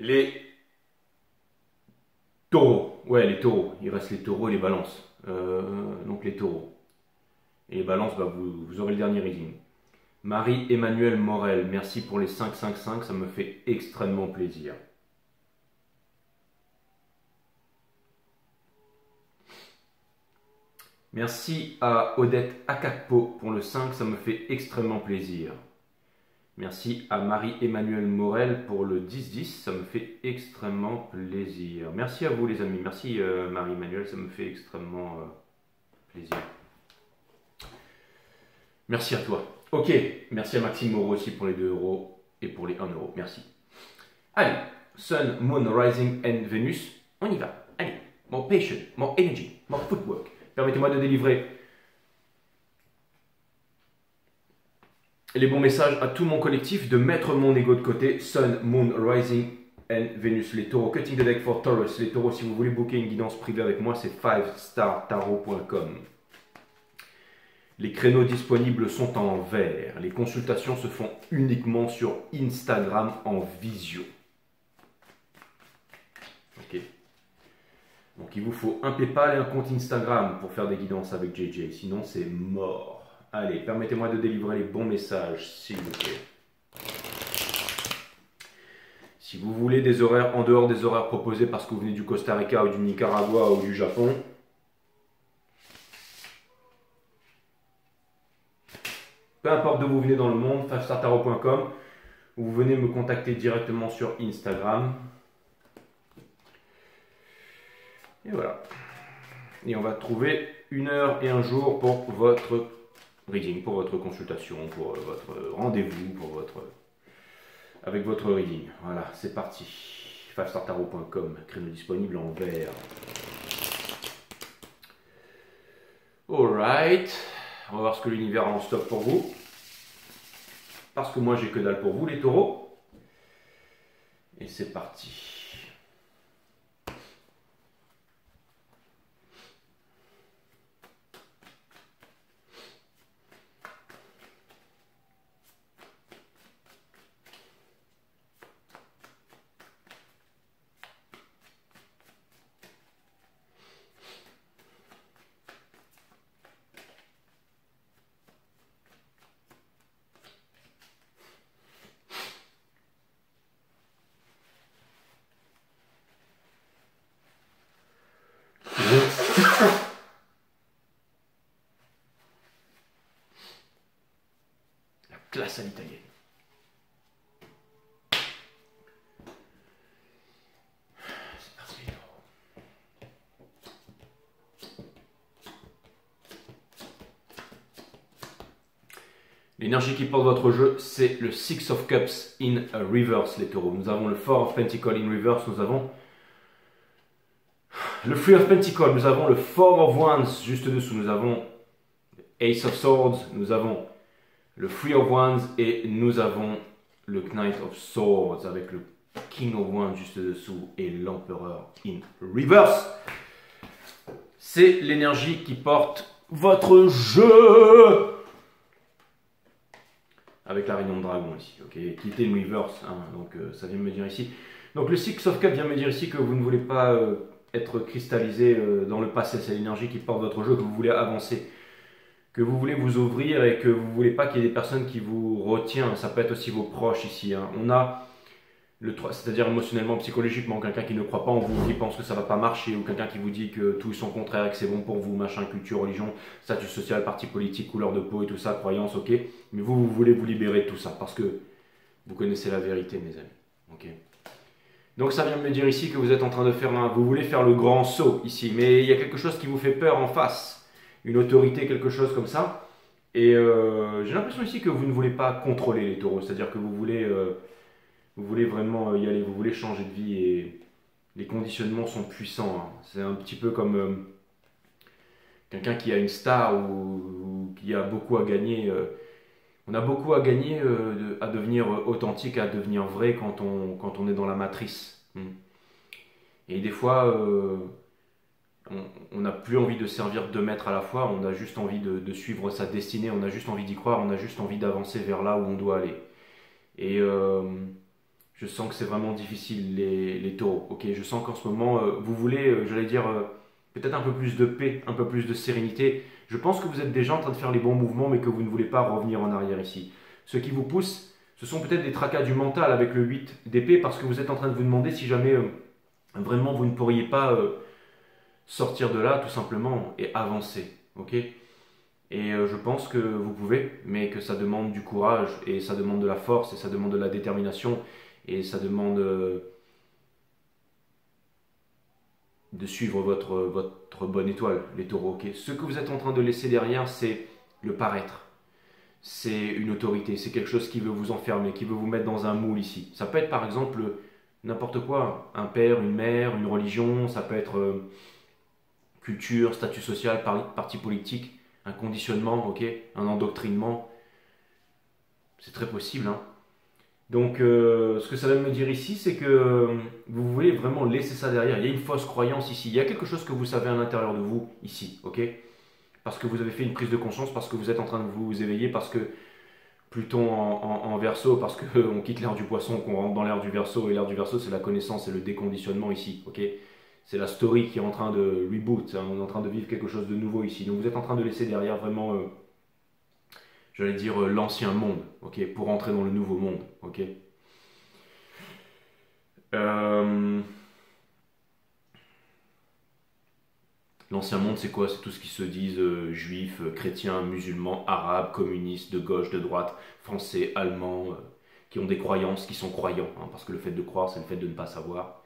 Les taureaux. Ouais, les taureaux. Il reste les taureaux et les balances. Donc les taureaux. Et les balances, bah, vous aurez le dernier reading. Marie-Emmanuelle Morel, merci pour les 555, ça me fait extrêmement plaisir. Merci à Odette Akakpo pour le 5, ça me fait extrêmement plaisir. Merci à Marie-Emmanuelle Morel pour le 10-10, ça me fait extrêmement plaisir. Merci à vous les amis, merci Marie-Emmanuelle, ça me fait extrêmement plaisir. Merci à toi. Ok, merci à Maxime Moreau aussi pour les 2 € et pour les 1 €, merci. Allez, Sun, Moon, Rising and Venus, on y va. Allez, more patience, more energy, more footwork. Permettez-moi de délivrer les bons messages à tout mon collectif, de mettre mon ego de côté. Sun, Moon, Rising and Venus, les taureaux. Cutting the deck for Taurus. Les taureaux, si vous voulez booker une guidance privée avec moi, c'est 5startarot.com. Les créneaux disponibles sont en vert. Les consultations se font uniquement sur Instagram en visio. Ok. Donc il vous faut un PayPal et un compte Instagram pour faire des guidances avec JJ. Sinon c'est mort. Allez, permettez-moi de délivrer les bons messages, s'il vous plaît. Si vous voulez des horaires en dehors des horaires proposés parce que vous venez du Costa Rica ou du Nicaragua ou du Japon, peu importe d'où vous venez dans le monde, 5startarot.com, ou vous venez me contacter directement sur Instagram. Et voilà. Et on va trouver 1 heure et un jour pour votre reading, pour votre consultation, pour votre rendez-vous, avec votre reading. Voilà, c'est parti. 5startarot.com, créneau disponible en vert. Alright. On va voir ce que l'univers a en stock pour vous. Parce que moi, j'ai que dalle pour vous, les taureaux. Et c'est parti. La classe à l'italienne. C'est parti. L'énergie qui porte votre jeu, c'est le Six of Cups in reverse, les taureaux. Nous avons le Four of Pentacles in reverse, nous avons le Three of Pentacles, nous avons le Four of Wands juste dessous, nous avons Ace of Swords, nous avons le Three of Wands et nous avons le Knight of Swords avec le King of Wands juste dessous et l'Empereur in reverse. C'est l'énergie qui porte votre jeu. Avec la Réunion de Dragon ici, ok, qui était in reverse, hein, donc ça vient me dire ici. Donc le Six of Cups vient me dire ici que vous ne voulez pas être cristallisé dans le passé, c'est l'énergie qui porte votre jeu, que vous voulez avancer, que vous voulez vous ouvrir et que vous ne voulez pas qu'il y ait des personnes qui vous retiennent. Ça peut être aussi vos proches ici, hein. On a le 3, c'est-à-dire émotionnellement, psychologiquement, quelqu'un qui ne croit pas en vous, qui pense que ça ne va pas marcher, ou quelqu'un qui vous dit que tout est son contraire et que c'est bon pour vous, machin, culture, religion, statut social, parti politique, couleur de peau et tout ça, croyance, ok. Mais vous voulez vous libérer de tout ça parce que vous connaissez la vérité, mes amis, ok. Donc ça vient me dire ici que vous êtes en train de faire vous voulez faire le grand saut ici, mais il y a quelque chose qui vous fait peur en face, une autorité, quelque chose comme ça. Et j'ai l'impression ici que vous ne voulez pas contrôler les taureaux, c'est-à-dire que vous voulez vraiment y aller, vous voulez changer de vie et les conditionnements sont puissants, hein. C'est un petit peu comme quelqu'un qui a une star ou qui a beaucoup à gagner. On a beaucoup à gagner à devenir authentique, à devenir vrai quand on est dans la matrice. Et des fois, on n'a plus envie de servir 2 maîtres à la fois, on a juste envie de suivre sa destinée, on a juste envie d'y croire, on a juste envie d'avancer vers là où on doit aller. Et Je sens que c'est vraiment difficile, les taureaux. Ok, je sens qu'en ce moment, vous voulez, j'allais dire, peut-être un peu plus de paix, un peu plus de sérénité. Je pense que vous êtes déjà en train de faire les bons mouvements, mais que vous ne voulez pas revenir en arrière ici. Ce qui vous pousse, ce sont peut-être des tracas du mental avec le 8 d'épée, parce que vous êtes en train de vous demander si jamais vraiment vous ne pourriez pas sortir de là, tout simplement, et avancer. Ok. Et je pense que vous pouvez, mais que ça demande du courage, et ça demande de la force, et ça demande de la détermination, et ça demande de suivre votre bonne étoile, les taureaux. Ok. Ce que vous êtes en train de laisser derrière, c'est le paraître. C'est une autorité, c'est quelque chose qui veut vous enfermer, qui veut vous mettre dans un moule ici. Ça peut être par exemple n'importe quoi, un père, une mère, une religion, ça peut être culture, statut social, parti politique, un conditionnement, ok, un endoctrinement. C'est très possible, hein. Donc, ce que ça va me dire ici, c'est que vous voulez vraiment laisser ça derrière. Il y a une fausse croyance ici. Il y a quelque chose que vous savez à l'intérieur de vous ici, ok? Parce que vous avez fait une prise de conscience, parce que vous êtes en train de vous éveiller, parce que Pluton en Verseau, parce qu'on quitte l'ère du Poisson, qu'on rentre dans l'ère du Verseau, et l'ère du Verseau, c'est la connaissance, c'est le déconditionnement ici, ok? C'est la story qui est en train de reboot. Hein, on est en train de vivre quelque chose de nouveau ici. Donc, vous êtes en train de laisser derrière vraiment, j'allais dire, l'ancien monde, ok? Pour entrer dans le nouveau monde, ok? Euh, L'ancien monde, c'est quoi? C'est tout ce qui se disent juifs, chrétiens, musulmans, arabes, communistes, de gauche, de droite, français, allemands, qui ont des croyances, qui sont croyants. Hein, parce que le fait de croire, c'est le fait de ne pas savoir.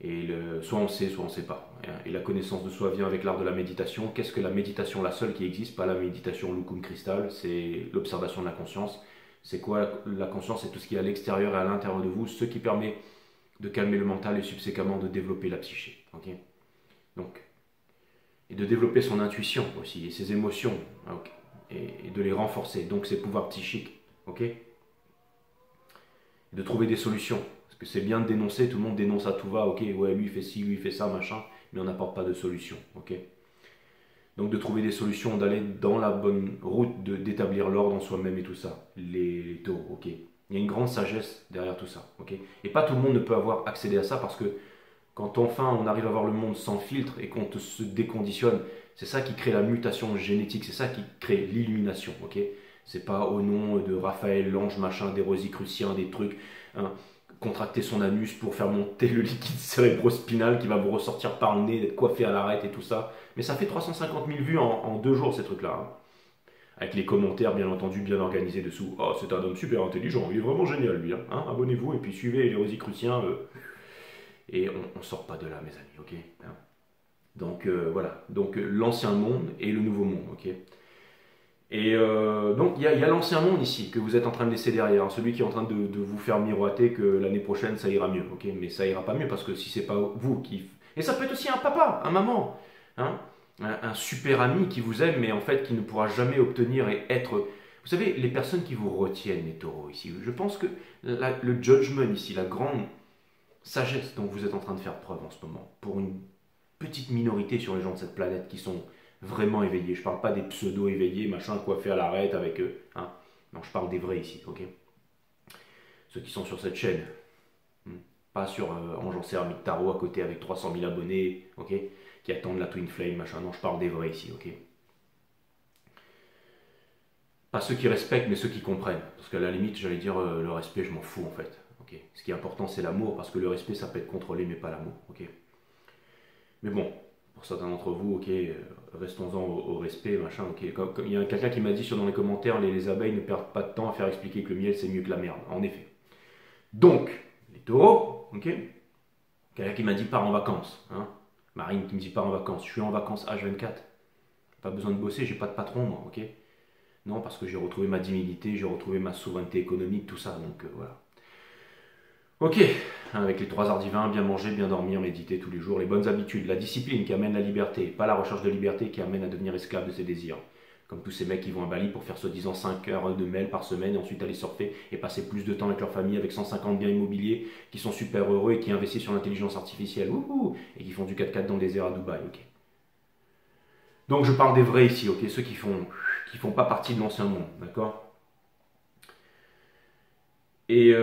Et soit on sait, soit on ne sait pas. Et la connaissance de soi vient avec l'art de la méditation. Qu'est-ce que la méditation, la seule qui existe? Pas la méditation Lukum Cristal, c'est l'observation de la conscience. C'est quoi la conscience? C'est tout ce qui est à l'extérieur et à l'intérieur de vous, ce qui permet de calmer le mental et subséquemment de développer la psyché. Okay, donc, et de développer son intuition aussi, et ses émotions, okay, et de les renforcer, donc ses pouvoirs psychiques, ok, et de trouver des solutions, parce que c'est bien de dénoncer, tout le monde dénonce à tout va, ok, ouais, lui il fait ci, lui il fait ça, machin, mais on n'apporte pas de solution, ok. Donc de trouver des solutions, d'aller dans la bonne route, d'établir l'ordre en soi-même et tout ça, les taureaux, ok. Il y a une grande sagesse derrière tout ça, ok. Et pas tout le monde ne peut avoir accédé à ça, parce que quand enfin on arrive à voir le monde sans filtre et qu'on se déconditionne, c'est ça qui crée la mutation génétique, c'est ça qui crée l'illumination, ok? C'est pas au nom de Raphaël, l'ange, machin, des rosicruciens, des trucs, hein, contracter son anus pour faire monter le liquide cérébrospinal qui va vous ressortir par le nez, d'être coiffé à l'arête et tout ça. Mais ça fait 350 000 vues en 2 jours ces trucs-là, hein. Avec les commentaires bien entendu bien organisés dessous. Oh, c'est un homme super intelligent, il est vraiment génial lui, hein. Hein, abonnez-vous et puis suivez les rosicruciens. Et on ne sort pas de là, mes amis, ok, hein. Donc voilà, donc l'ancien monde et le nouveau monde, ok. Et donc il y a l'ancien monde ici que vous êtes en train de laisser derrière, hein, celui qui est en train de vous faire miroiter que l'année prochaine ça ira mieux, ok. Mais ça ira pas mieux parce que si c'est pas vous qui... Et ça peut être aussi un papa, un maman, hein, un super ami qui vous aime mais en fait qui ne pourra jamais obtenir et être... Vous savez, les personnes qui vous retiennent, les taureaux ici, je pense que le judgment ici, la grande sagesse dont vous êtes en train de faire preuve en ce moment, pour une petite minorité sur les gens de cette planète qui sont vraiment éveillés. Je parle pas des pseudo-éveillés, machin, coiffés à l'arête avec eux. Hein. Non, je parle des vrais ici, ok? Ceux qui sont sur cette chaîne. Pas sur Angencé Hermite Tarot à côté avec 300 000 abonnés, ok? Qui attendent la Twin Flame, machin. Non, je parle des vrais ici, ok? Pas ceux qui respectent, mais ceux qui comprennent. Parce qu'à la limite, j'allais dire, le respect, je m'en fous en fait. Okay. Ce qui est important, c'est l'amour, parce que le respect, ça peut être contrôlé, mais pas l'amour. Okay. Mais bon, pour certains d'entre vous, ok, restons-en au respect, machin. Ok. Comme il y a quelqu'un qui m'a dit dans les commentaires, les abeilles ne perdent pas de temps à faire expliquer que le miel, c'est mieux que la merde. En effet. Donc, les taureaux, ok. Quelqu'un qui m'a dit pars en vacances. Hein. Marine qui me dit pars en vacances. Je suis en vacances H24. Pas besoin de bosser, j'ai pas de patron, moi, ok. Non, parce que j'ai retrouvé ma dignité, j'ai retrouvé ma souveraineté économique, tout ça, donc voilà. Ok, avec les 3 arts divins, bien manger, bien dormir, méditer tous les jours, les bonnes habitudes, la discipline qui amène la liberté, pas la recherche de liberté qui amène à devenir esclave de ses désirs. Comme tous ces mecs qui vont à Bali pour faire soi-disant 5 heures de mail par semaine et ensuite aller surfer et passer plus de temps avec leur famille avec 150 biens immobiliers, qui sont super heureux et qui investissent sur l'intelligence artificielle, wouhou, et qui font du 4x4 dans le désert à Dubaï, ok. Donc je parle des vrais ici, ok, ceux qui font pas partie de l'ancien monde, d'accord. Et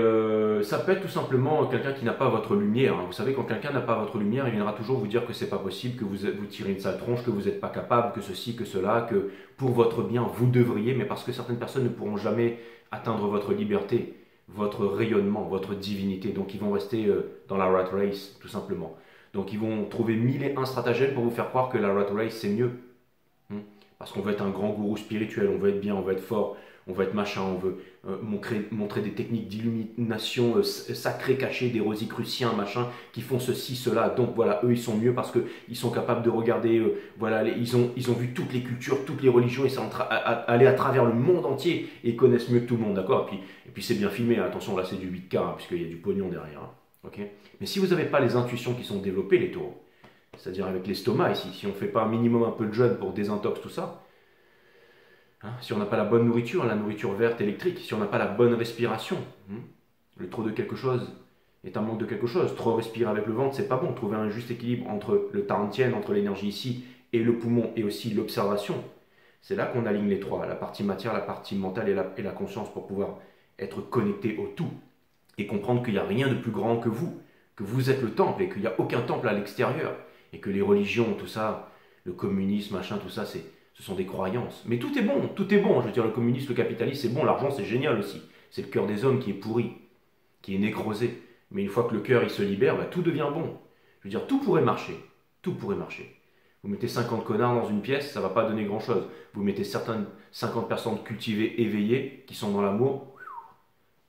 ça peut être tout simplement quelqu'un qui n'a pas votre lumière. Hein. Vous savez, quand quelqu'un n'a pas votre lumière, il viendra toujours vous dire que c'est pas possible, que vous tirez une sale tronche, que vous n'êtes pas capable, que ceci, que cela, que pour votre bien, vous devriez, mais parce que certaines personnes ne pourront jamais atteindre votre liberté, votre rayonnement, votre divinité. Donc ils vont rester dans la rat race, tout simplement. Donc ils vont trouver mille et un stratagèmes pour vous faire croire que la rat race, c'est mieux. Parce qu'on veut être un grand gourou spirituel, on veut être bien, on veut être fort, on veut être machin, on veut montrer des techniques d'illumination sacrées, cachées, des rosicruciens, machin, qui font ceci, cela. Donc voilà, eux, ils sont mieux parce qu'ils sont capables de regarder, voilà, ils ont vu toutes les cultures, toutes les religions, ils sont allés à travers le monde entier et ils connaissent mieux que tout le monde, d'accord? Et puis c'est bien filmé, hein, attention, là c'est du 8K, hein, puisqu'il y a du pognon derrière. Hein, okay. Mais si vous n'avez pas les intuitions qui sont développées, les taureaux, c'est-à-dire avec l'estomac ici, si on ne fait pas un minimum un peu de jeûne pour désintox tout ça, hein, si on n'a pas la bonne nourriture, la nourriture verte électrique, si on n'a pas la bonne respiration, le trop de quelque chose est un manque de quelque chose. Trop respirer avec le ventre, c'est pas bon. Trouver un juste équilibre entre le tarantien, entre l'énergie ici et le poumon et aussi l'observation, c'est là qu'on aligne les trois, la partie matière, la partie mentale et la conscience pour pouvoir être connecté au tout et comprendre qu'il n'y a rien de plus grand que vous êtes le temple et qu'il n'y a aucun temple à l'extérieur et que les religions, tout ça, le communisme, machin, tout ça, ce sont des croyances. Mais tout est bon, tout est bon. Je veux dire, le communisme, le capitalisme, c'est bon, l'argent, c'est génial aussi. C'est le cœur des hommes qui est pourri, qui est nécrosé. Mais une fois que le cœur, il se libère, bah, tout devient bon. Je veux dire, tout pourrait marcher. Tout pourrait marcher. Vous mettez 50 connards dans une pièce, ça ne va pas donner grand-chose. Vous mettez certaines 50 personnes cultivées, éveillées, qui sont dans l'amour,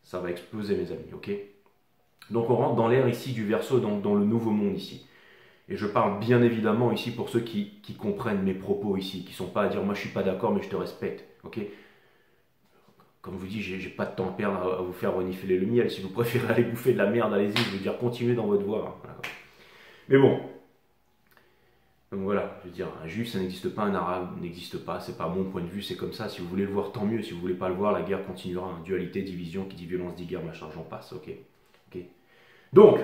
ça va exploser, mes amis, ok? Donc on rentre dans l'ère ici du Verseau, dans le nouveau monde ici. Et je parle bien évidemment ici pour ceux qui comprennent mes propos ici, qui ne sont pas à dire moi je suis pas d'accord mais je te respecte. Ok. Comme je vous dis, j'ai pas de temps à perdre à vous faire renifler le miel. Si vous préférez aller bouffer de la merde, allez-y, je veux dire continuez dans votre voie. Hein. Voilà. Mais bon. Donc voilà, je veux dire, un juif ça n'existe pas, un arabe n'existe pas, c'est pas mon point de vue, c'est comme ça. Si vous voulez le voir, tant mieux. Si vous voulez pas le voir, la guerre continuera. Hein. Dualité, division, qui dit violence dit guerre, machin, j'en passe. Ok. Donc.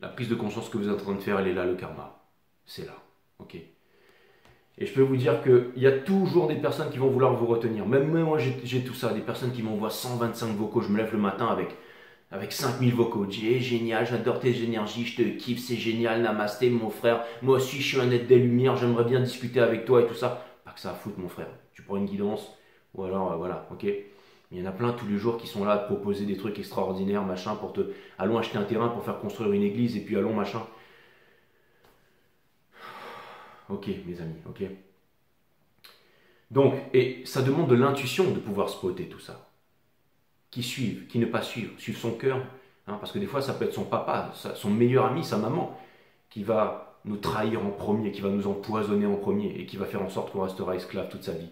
La prise de conscience que vous êtes en train de faire, elle est là, le karma. C'est là. Ok. Et je peux vous dire qu'il y a toujours des personnes qui vont vouloir vous retenir. Même moi, j'ai tout ça. Des personnes qui m'envoient 125 vocaux. Je me lève le matin avec 5000 vocaux. Jay, génial, j'adore tes énergies, je te kiffe, c'est génial, namasté, mon frère. Moi aussi, je suis un être des lumières, j'aimerais bien discuter avec toi et tout ça. Pas que ça à foutre, mon frère. Tu prends une guidance, ou alors, voilà, ok. Il y en a plein tous les jours qui sont là à te proposer des trucs extraordinaires, machin, pour te... Allons acheter un terrain pour faire construire une église, et puis allons, machin. Ok, mes amis, ok. Donc, et ça demande de l'intuition de pouvoir spotter tout ça. Qui suivent, qui ne pas suivre, suivre son cœur. Hein, parce que des fois, ça peut être son papa, son meilleur ami, sa maman, qui va nous trahir en premier, qui va nous empoisonner en premier, et qui va faire en sorte qu'on restera esclave toute sa vie.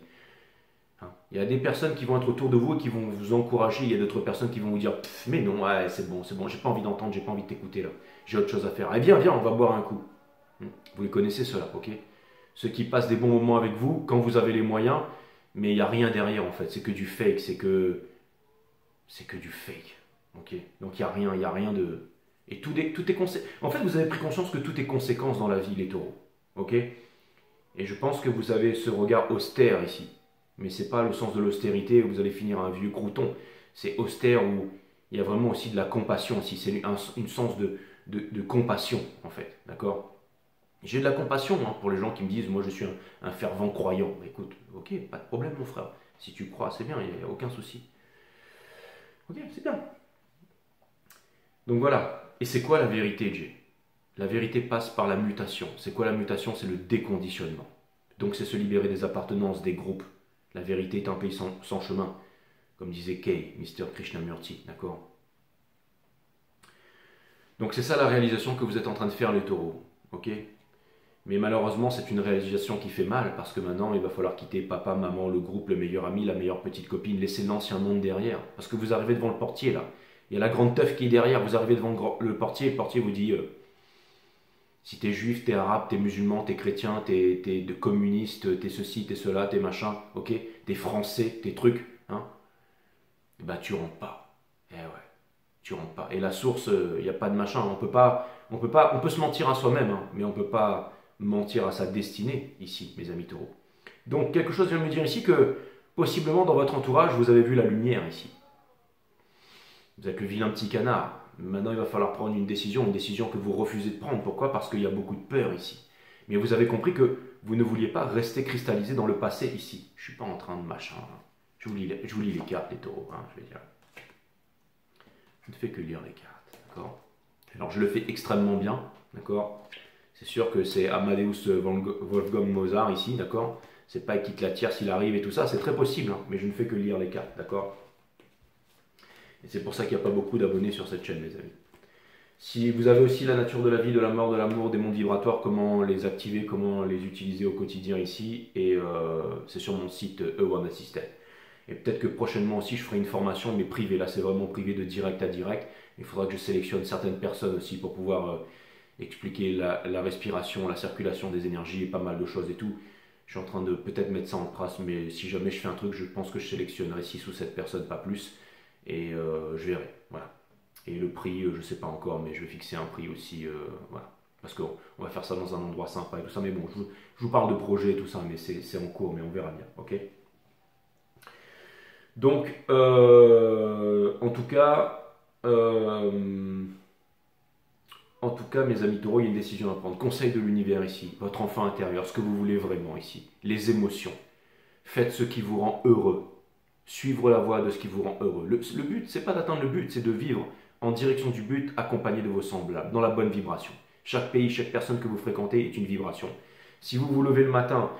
Il y a des personnes qui vont être autour de vous et qui vont vous encourager. Il y a d'autres personnes qui vont vous dire mais non, ouais, c'est bon, j'ai pas envie d'entendre, j'ai pas envie de t'écouter là. J'ai autre chose à faire. Eh bien, viens, on va boire un coup. Vous les connaissez ceux-là, ok? Ceux qui passent des bons moments avec vous quand vous avez les moyens, mais il n'y a rien derrière en fait. C'est que du fake, c'est que du fake, ok? Donc il y a rien de. Et tout est en fait, vous avez pris conscience que tout est conséquence dans la vie, les taureaux, ok? Et je pense que vous avez ce regard austère ici. Mais ce n'est pas le sens de l'austérité où vous allez finir un vieux crouton. C'est austère où il y a vraiment aussi de la compassion. C'est un sens de compassion, en fait. D'accord? J'ai de la compassion hein, pour les gens qui me disent moi je suis un fervent croyant. Écoute, ok, pas de problème, mon frère. Si tu crois, c'est bien, il n'y a aucun souci. Ok, c'est bien. Donc voilà. Et c'est quoi la vérité, Jay? La vérité passe par la mutation. C'est quoi la mutation? C'est le déconditionnement. Donc c'est se libérer des appartenances, des groupes. La vérité est un pays sans chemin, comme disait Kay, Mr. Krishnamurti, d'accord? Donc c'est ça la réalisation que vous êtes en train de faire les taureaux, ok? Mais malheureusement c'est une réalisation qui fait mal, parce que maintenant il va falloir quitter papa, maman, le groupe, le meilleur ami, la meilleure petite copine, laisser l'ancien monde derrière. Parce que vous arrivez devant le portier là, il y a la grande teuf qui est derrière, vous arrivez devant le portier vous dit... si t'es juif, t'es arabe, t'es musulman, t'es chrétien, t'es communiste, t'es ceci, t'es cela, t'es machin, ok? T'es français, t'es trucs, hein? Bah tu rentres pas. Eh ouais, tu rentres pas. Et la source, il n'y a pas de machin. On peut se mentir à soi-même, hein, mais on peut pas mentir à sa destinée ici, mes amis taureaux. Donc quelque chose vient me dire ici que possiblement dans votre entourage, vous avez vu la lumière ici. Vous êtes le vilain petit canard. Maintenant, il va falloir prendre une décision que vous refusez de prendre. Pourquoi? Parce qu'il y a beaucoup de peur ici. Mais vous avez compris que vous ne vouliez pas rester cristallisé dans le passé ici. Je ne suis pas en train de machin. Hein. Je vous lis les cartes, les taureaux. Hein, je vais dire. Je ne fais que lire les cartes. D'accord? Alors, je le fais extrêmement bien. D'accord? C'est sûr que c'est Amadeus Wolfgang Mozart ici. D'accord? C'est pas qu'il quitte la tierce s'il arrive et tout ça. C'est très possible. Hein, mais je ne fais que lire les cartes. D'accord? Et c'est pour ça qu'il n'y a pas beaucoup d'abonnés sur cette chaîne, mes amis. Si vous avez aussi la nature de la vie, de la mort, de l'amour, des mondes vibratoires, comment les activer, comment les utiliser au quotidien ici, et c'est sur mon site E1 Assistant. Et peut-être que prochainement aussi je ferai une formation, mais privée. Là c'est vraiment privé de direct à direct. Il faudra que je sélectionne certaines personnes aussi pour pouvoir expliquer la respiration, la circulation des énergies et pas mal de choses et tout. Je suis en train de peut-être mettre ça en place, mais si jamais je fais un truc, je pense que je sélectionnerai 6 ou 7 personnes, pas plus. Et je verrai. Voilà. Et le prix, je ne sais pas encore, mais je vais fixer un prix aussi. Voilà. Parce qu'on va faire ça dans un endroit sympa et tout ça. Mais bon, je vous parle de projet et tout ça, mais c'est en cours, mais on verra bien. Ok. Donc, en tout cas, mes amis taureaux, il y a une décision à prendre. Conseil de l'univers ici, votre enfant intérieur, ce que vous voulez vraiment ici, les émotions. Faites ce qui vous rend heureux. Suivre la voie de ce qui vous rend heureux. Le but, c'est pas d'atteindre le but, c'est de vivre en direction du but, accompagné de vos semblables, dans la bonne vibration. Chaque pays, chaque personne que vous fréquentez est une vibration. Si vous vous levez le matin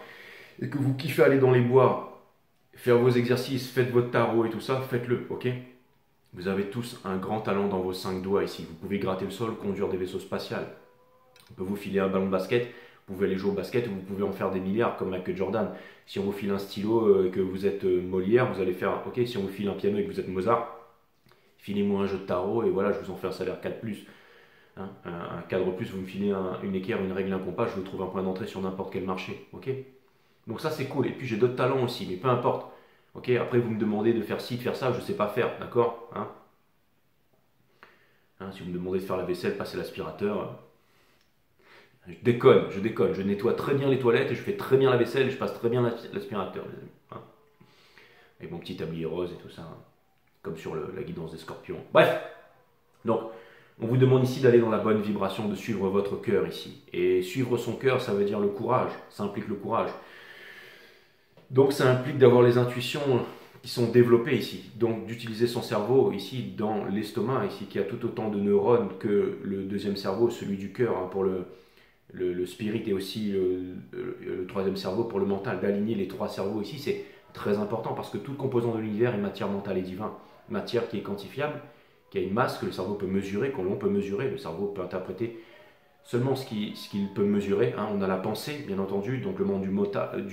et que vous kiffez aller dans les bois, faire vos exercices, faites votre tarot et tout ça, faites-le, ok? Vous avez tous un grand talent dans vos 5 doigts ici. Vous pouvez gratter le sol, conduire des vaisseaux spatials. On peut vous filer un ballon de basket, vous pouvez aller jouer au basket, vous pouvez en faire des milliards comme Michael Jordan. Si on vous file un stylo et que vous êtes Molière, vous allez faire, ok, si on vous file un piano et que vous êtes Mozart, filez-moi un jeu de tarot et voilà, je vous en fais un salaire 4+. Hein, un cadre plus, vous me filez une équerre, une règle, un compas, je vous trouve un point d'entrée sur n'importe quel marché. Ok? Donc ça c'est cool. Et puis j'ai d'autres talents aussi, mais peu importe. Ok? Après vous me demandez de faire ci, de faire ça, je ne sais pas faire, d'accord? Si vous me demandez de faire la vaisselle, passer l'aspirateur, je déconne, je nettoie très bien les toilettes et je fais très bien la vaisselle et je passe très bien l'aspirateur, les amis. Avec mon petit tablier rose et tout ça, comme sur la guidance des scorpions. Bref, donc on vous demande ici d'aller dans la bonne vibration, de suivre votre cœur ici. Et suivre son cœur, ça veut dire le courage, ça implique le courage. Donc ça implique d'avoir les intuitions qui sont développées ici. Donc d'utiliser son cerveau ici dans l'estomac, ici, qui a tout autant de neurones que le deuxième cerveau, celui du cœur, pour le spirit et aussi le troisième cerveau pour le mental. D'aligner les 3 cerveaux ici, c'est très important parce que tout le composant de l'univers est matière mentale et divin. Matière qui est quantifiable, qui a une masse que le cerveau peut mesurer, que l'on peut mesurer. Le cerveau peut interpréter seulement ce qu'il peut mesurer. On a la pensée, bien entendu, donc le monde du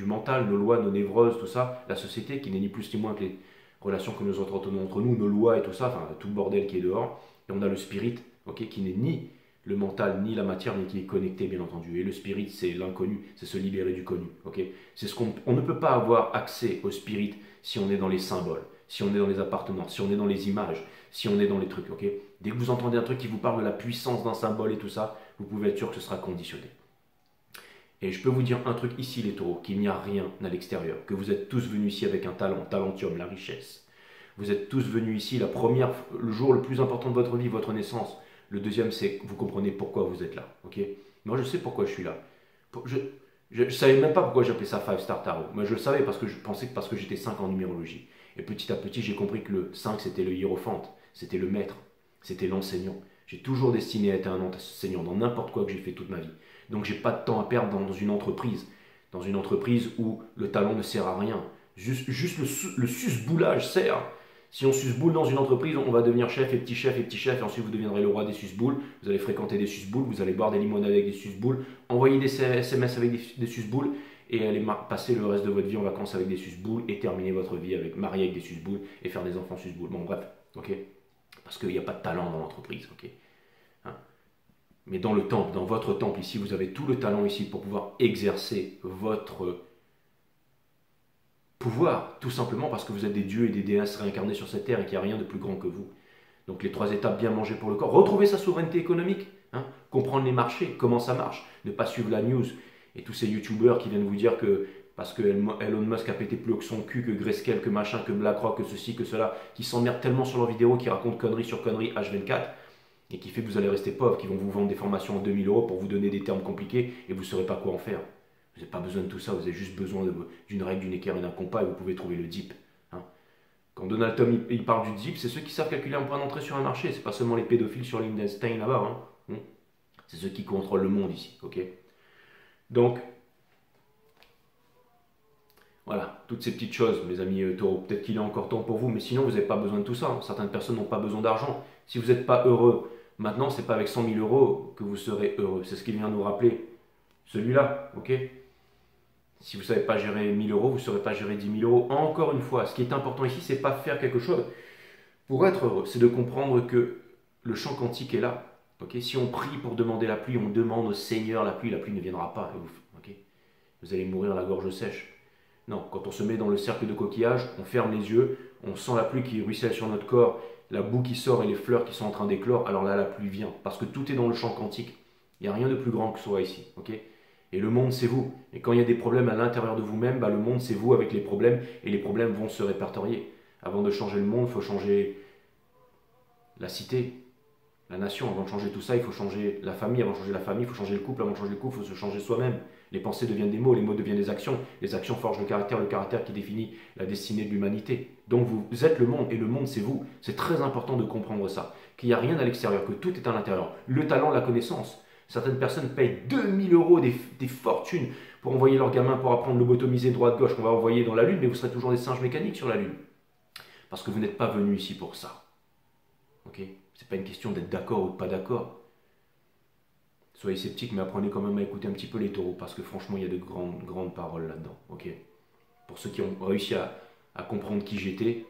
mental, nos lois, nos névroses, tout ça. La société qui n'est ni plus ni moins que les relations que nous entretenons entre nous, nos lois et tout ça, enfin tout le bordel qui est dehors. Et on a le spirit, qui n'est ni le mental ni la matière, mais qui est connecté, bien entendu. Et le spirit, c'est l'inconnu, c'est se libérer du connu. C'est ce on ne peut pas avoir accès au spirit si on est dans les symboles, si on est dans les appartenances, si on est dans les images, si on est dans les trucs. Dès que vous entendez un truc qui vous parle de la puissance d'un symbole et tout ça, vous pouvez être sûr que ce sera conditionné. Et je peux vous dire un truc ici, les taureaux, qu'il n'y a rien à l'extérieur, que vous êtes tous venus ici avec un talent, talentium, la richesse. Vous êtes tous venus ici le jour le plus important de votre vie, votre naissance. Le deuxième, c'est que vous comprenez pourquoi vous êtes là. Moi, je sais pourquoi je suis là. Je ne savais même pas pourquoi j'appelais ça 5-Star Tarot. Moi, je le savais parce que je pensais que parce que j'étais 5 en numérologie. Et petit à petit, j'ai compris que le 5, c'était le hiérophante, c'était le maître, c'était l'enseignant. J'ai toujours destiné à être un enseignant dans n'importe quoi que j'ai fait toute ma vie. Donc, j'ai pas de temps à perdre dans une entreprise. Dans une entreprise où le talent ne sert à rien. Juste le susboulage sert. Si on susboule dans une entreprise, on va devenir chef et petit chef et petit chef, et ensuite vous deviendrez le roi des susboules. Vous allez fréquenter des susboules, vous allez boire des limonades avec des susboules, envoyer des SMS avec des susboules, et aller passer le reste de votre vie en vacances avec des susboules, et terminer votre vie marié avec des susboules, et faire des enfants susboules. Bon, bref, parce qu'il n'y a pas de talent dans l'entreprise, Mais dans le temple, dans votre temple, ici, vous avez tout le talent ici pour pouvoir exercer votre pouvoir, tout simplement parce que vous êtes des dieux et des déesses réincarnés sur cette terre et qu'il n'y a rien de plus grand que vous. Donc les 3 étapes, bien manger pour le corps, retrouver sa souveraineté économique, comprendre les marchés, comment ça marche, ne pas suivre la news et tous ces youtubeurs qui viennent vous dire que parce que Elon Musk a pété plus haut que son cul, que Grayscale, que machin, que BlackRock, que ceci, que cela, qui s'emmerdent tellement sur leurs vidéos, qui racontent conneries sur conneries H24, et qui fait que vous allez rester pauvre, qui vont vous vendre des formations en 2000 € pour vous donner des termes compliqués, et vous ne saurez pas quoi en faire. Vous n'avez pas besoin de tout ça, vous avez juste besoin d'une règle, d'une équerre et d'un compas, et vous pouvez trouver le DIP. Hein. Quand Donald Trump il parle du DIP, c'est ceux qui savent calculer un point d'entrée sur un marché, c'est pas seulement les pédophiles sur LinkedIn là-bas. Hein. C'est ceux qui contrôlent le monde ici, ok? Donc, voilà, toutes ces petites choses, mes amis taureaux. Peut-être qu'il est encore temps pour vous, mais sinon, vous n'avez pas besoin de tout ça. Hein. Certaines personnes n'ont pas besoin d'argent. Si vous n'êtes pas heureux, maintenant, ce n'est pas avec 100 000 € que vous serez heureux. C'est ce qu'il vient nous rappeler. Celui-là, ok? Si vous ne savez pas gérer 1000 €, vous ne saurez pas gérer 10 000 €. Encore une fois, ce qui est important ici, c'est pas faire quelque chose pour être heureux. C'est de comprendre que le champ quantique est là. Okay? Si on prie pour demander la pluie, on demande au Seigneur la pluie ne viendra pas. Okay? Vous allez mourir la gorge sèche. Non, quand on se met dans le cercle de coquillage, on ferme les yeux, on sent la pluie qui ruisselle sur notre corps, la boue qui sort et les fleurs qui sont en train d'éclore, alors là, la pluie vient. Parce que tout est dans le champ quantique. Il n'y a rien de plus grand que soi ici. Okay? Et le monde, c'est vous. Et quand il y a des problèmes à l'intérieur de vous-même, le monde, c'est vous avec les problèmes, et les problèmes vont se répertorier. Avant de changer le monde, il faut changer la cité, la nation. Avant de changer tout ça, il faut changer la famille. Avant de changer la famille, il faut changer le couple. Avant de changer le couple, il faut se changer soi-même. Les pensées deviennent des mots, les mots deviennent des actions. Les actions forgent le caractère qui définit la destinée de l'humanité. Donc vous êtes le monde, et le monde, c'est vous. C'est très important de comprendre ça. Qu'il n'y a rien à l'extérieur, que tout est à l'intérieur. Le talent, la connaissance. Certaines personnes payent 2000 € des fortunes pour envoyer leurs gamins pour apprendre lobotomiser droite-gauche qu'on va envoyer dans la Lune, mais vous serez toujours des singes mécaniques sur la Lune. Parce que vous n'êtes pas venu ici pour ça. Ok? C'est pas une question d'être d'accord ou de pas d'accord. Soyez sceptiques, mais apprenez quand même à écouter un petit peu les taureaux, parce que franchement, il y a de grandes paroles là-dedans. Ok? Pour ceux qui ont réussi à comprendre qui j'étais,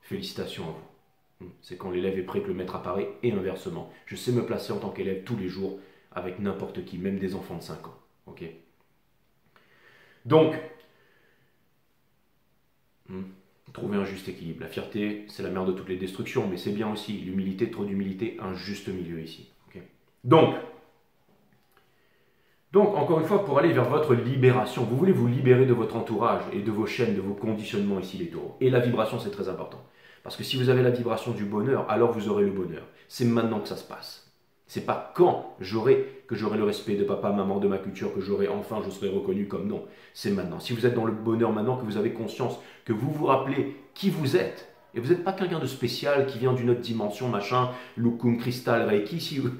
félicitations à vous. C'est quand l'élève est prêt que le maître apparaît, et inversement. Je sais me placer en tant qu'élève tous les jours, avec n'importe qui, même des enfants de 5 ans. Ok? Donc, trouver un juste équilibre. La fierté, c'est la mère de toutes les destructions, mais c'est bien aussi l'humilité, trop d'humilité, un juste milieu ici. Okay? Donc, encore une fois, pour aller vers votre libération, vous voulez vous libérer de votre entourage et de vos chaînes, de vos conditionnements ici, les taureaux. Et la vibration, c'est très important. Parce que si vous avez la vibration du bonheur, alors vous aurez le bonheur. C'est maintenant que ça se passe. C'est pas quand j'aurai le respect de papa, maman, de ma culture, que je serai reconnu comme non. C'est maintenant. Si vous êtes dans le bonheur maintenant, que vous avez conscience, que vous vous rappelez qui vous êtes, et vous n'êtes pas quelqu'un de spécial qui vient d'une autre dimension, machin, Lukum, Cristal, Reiki, si vous...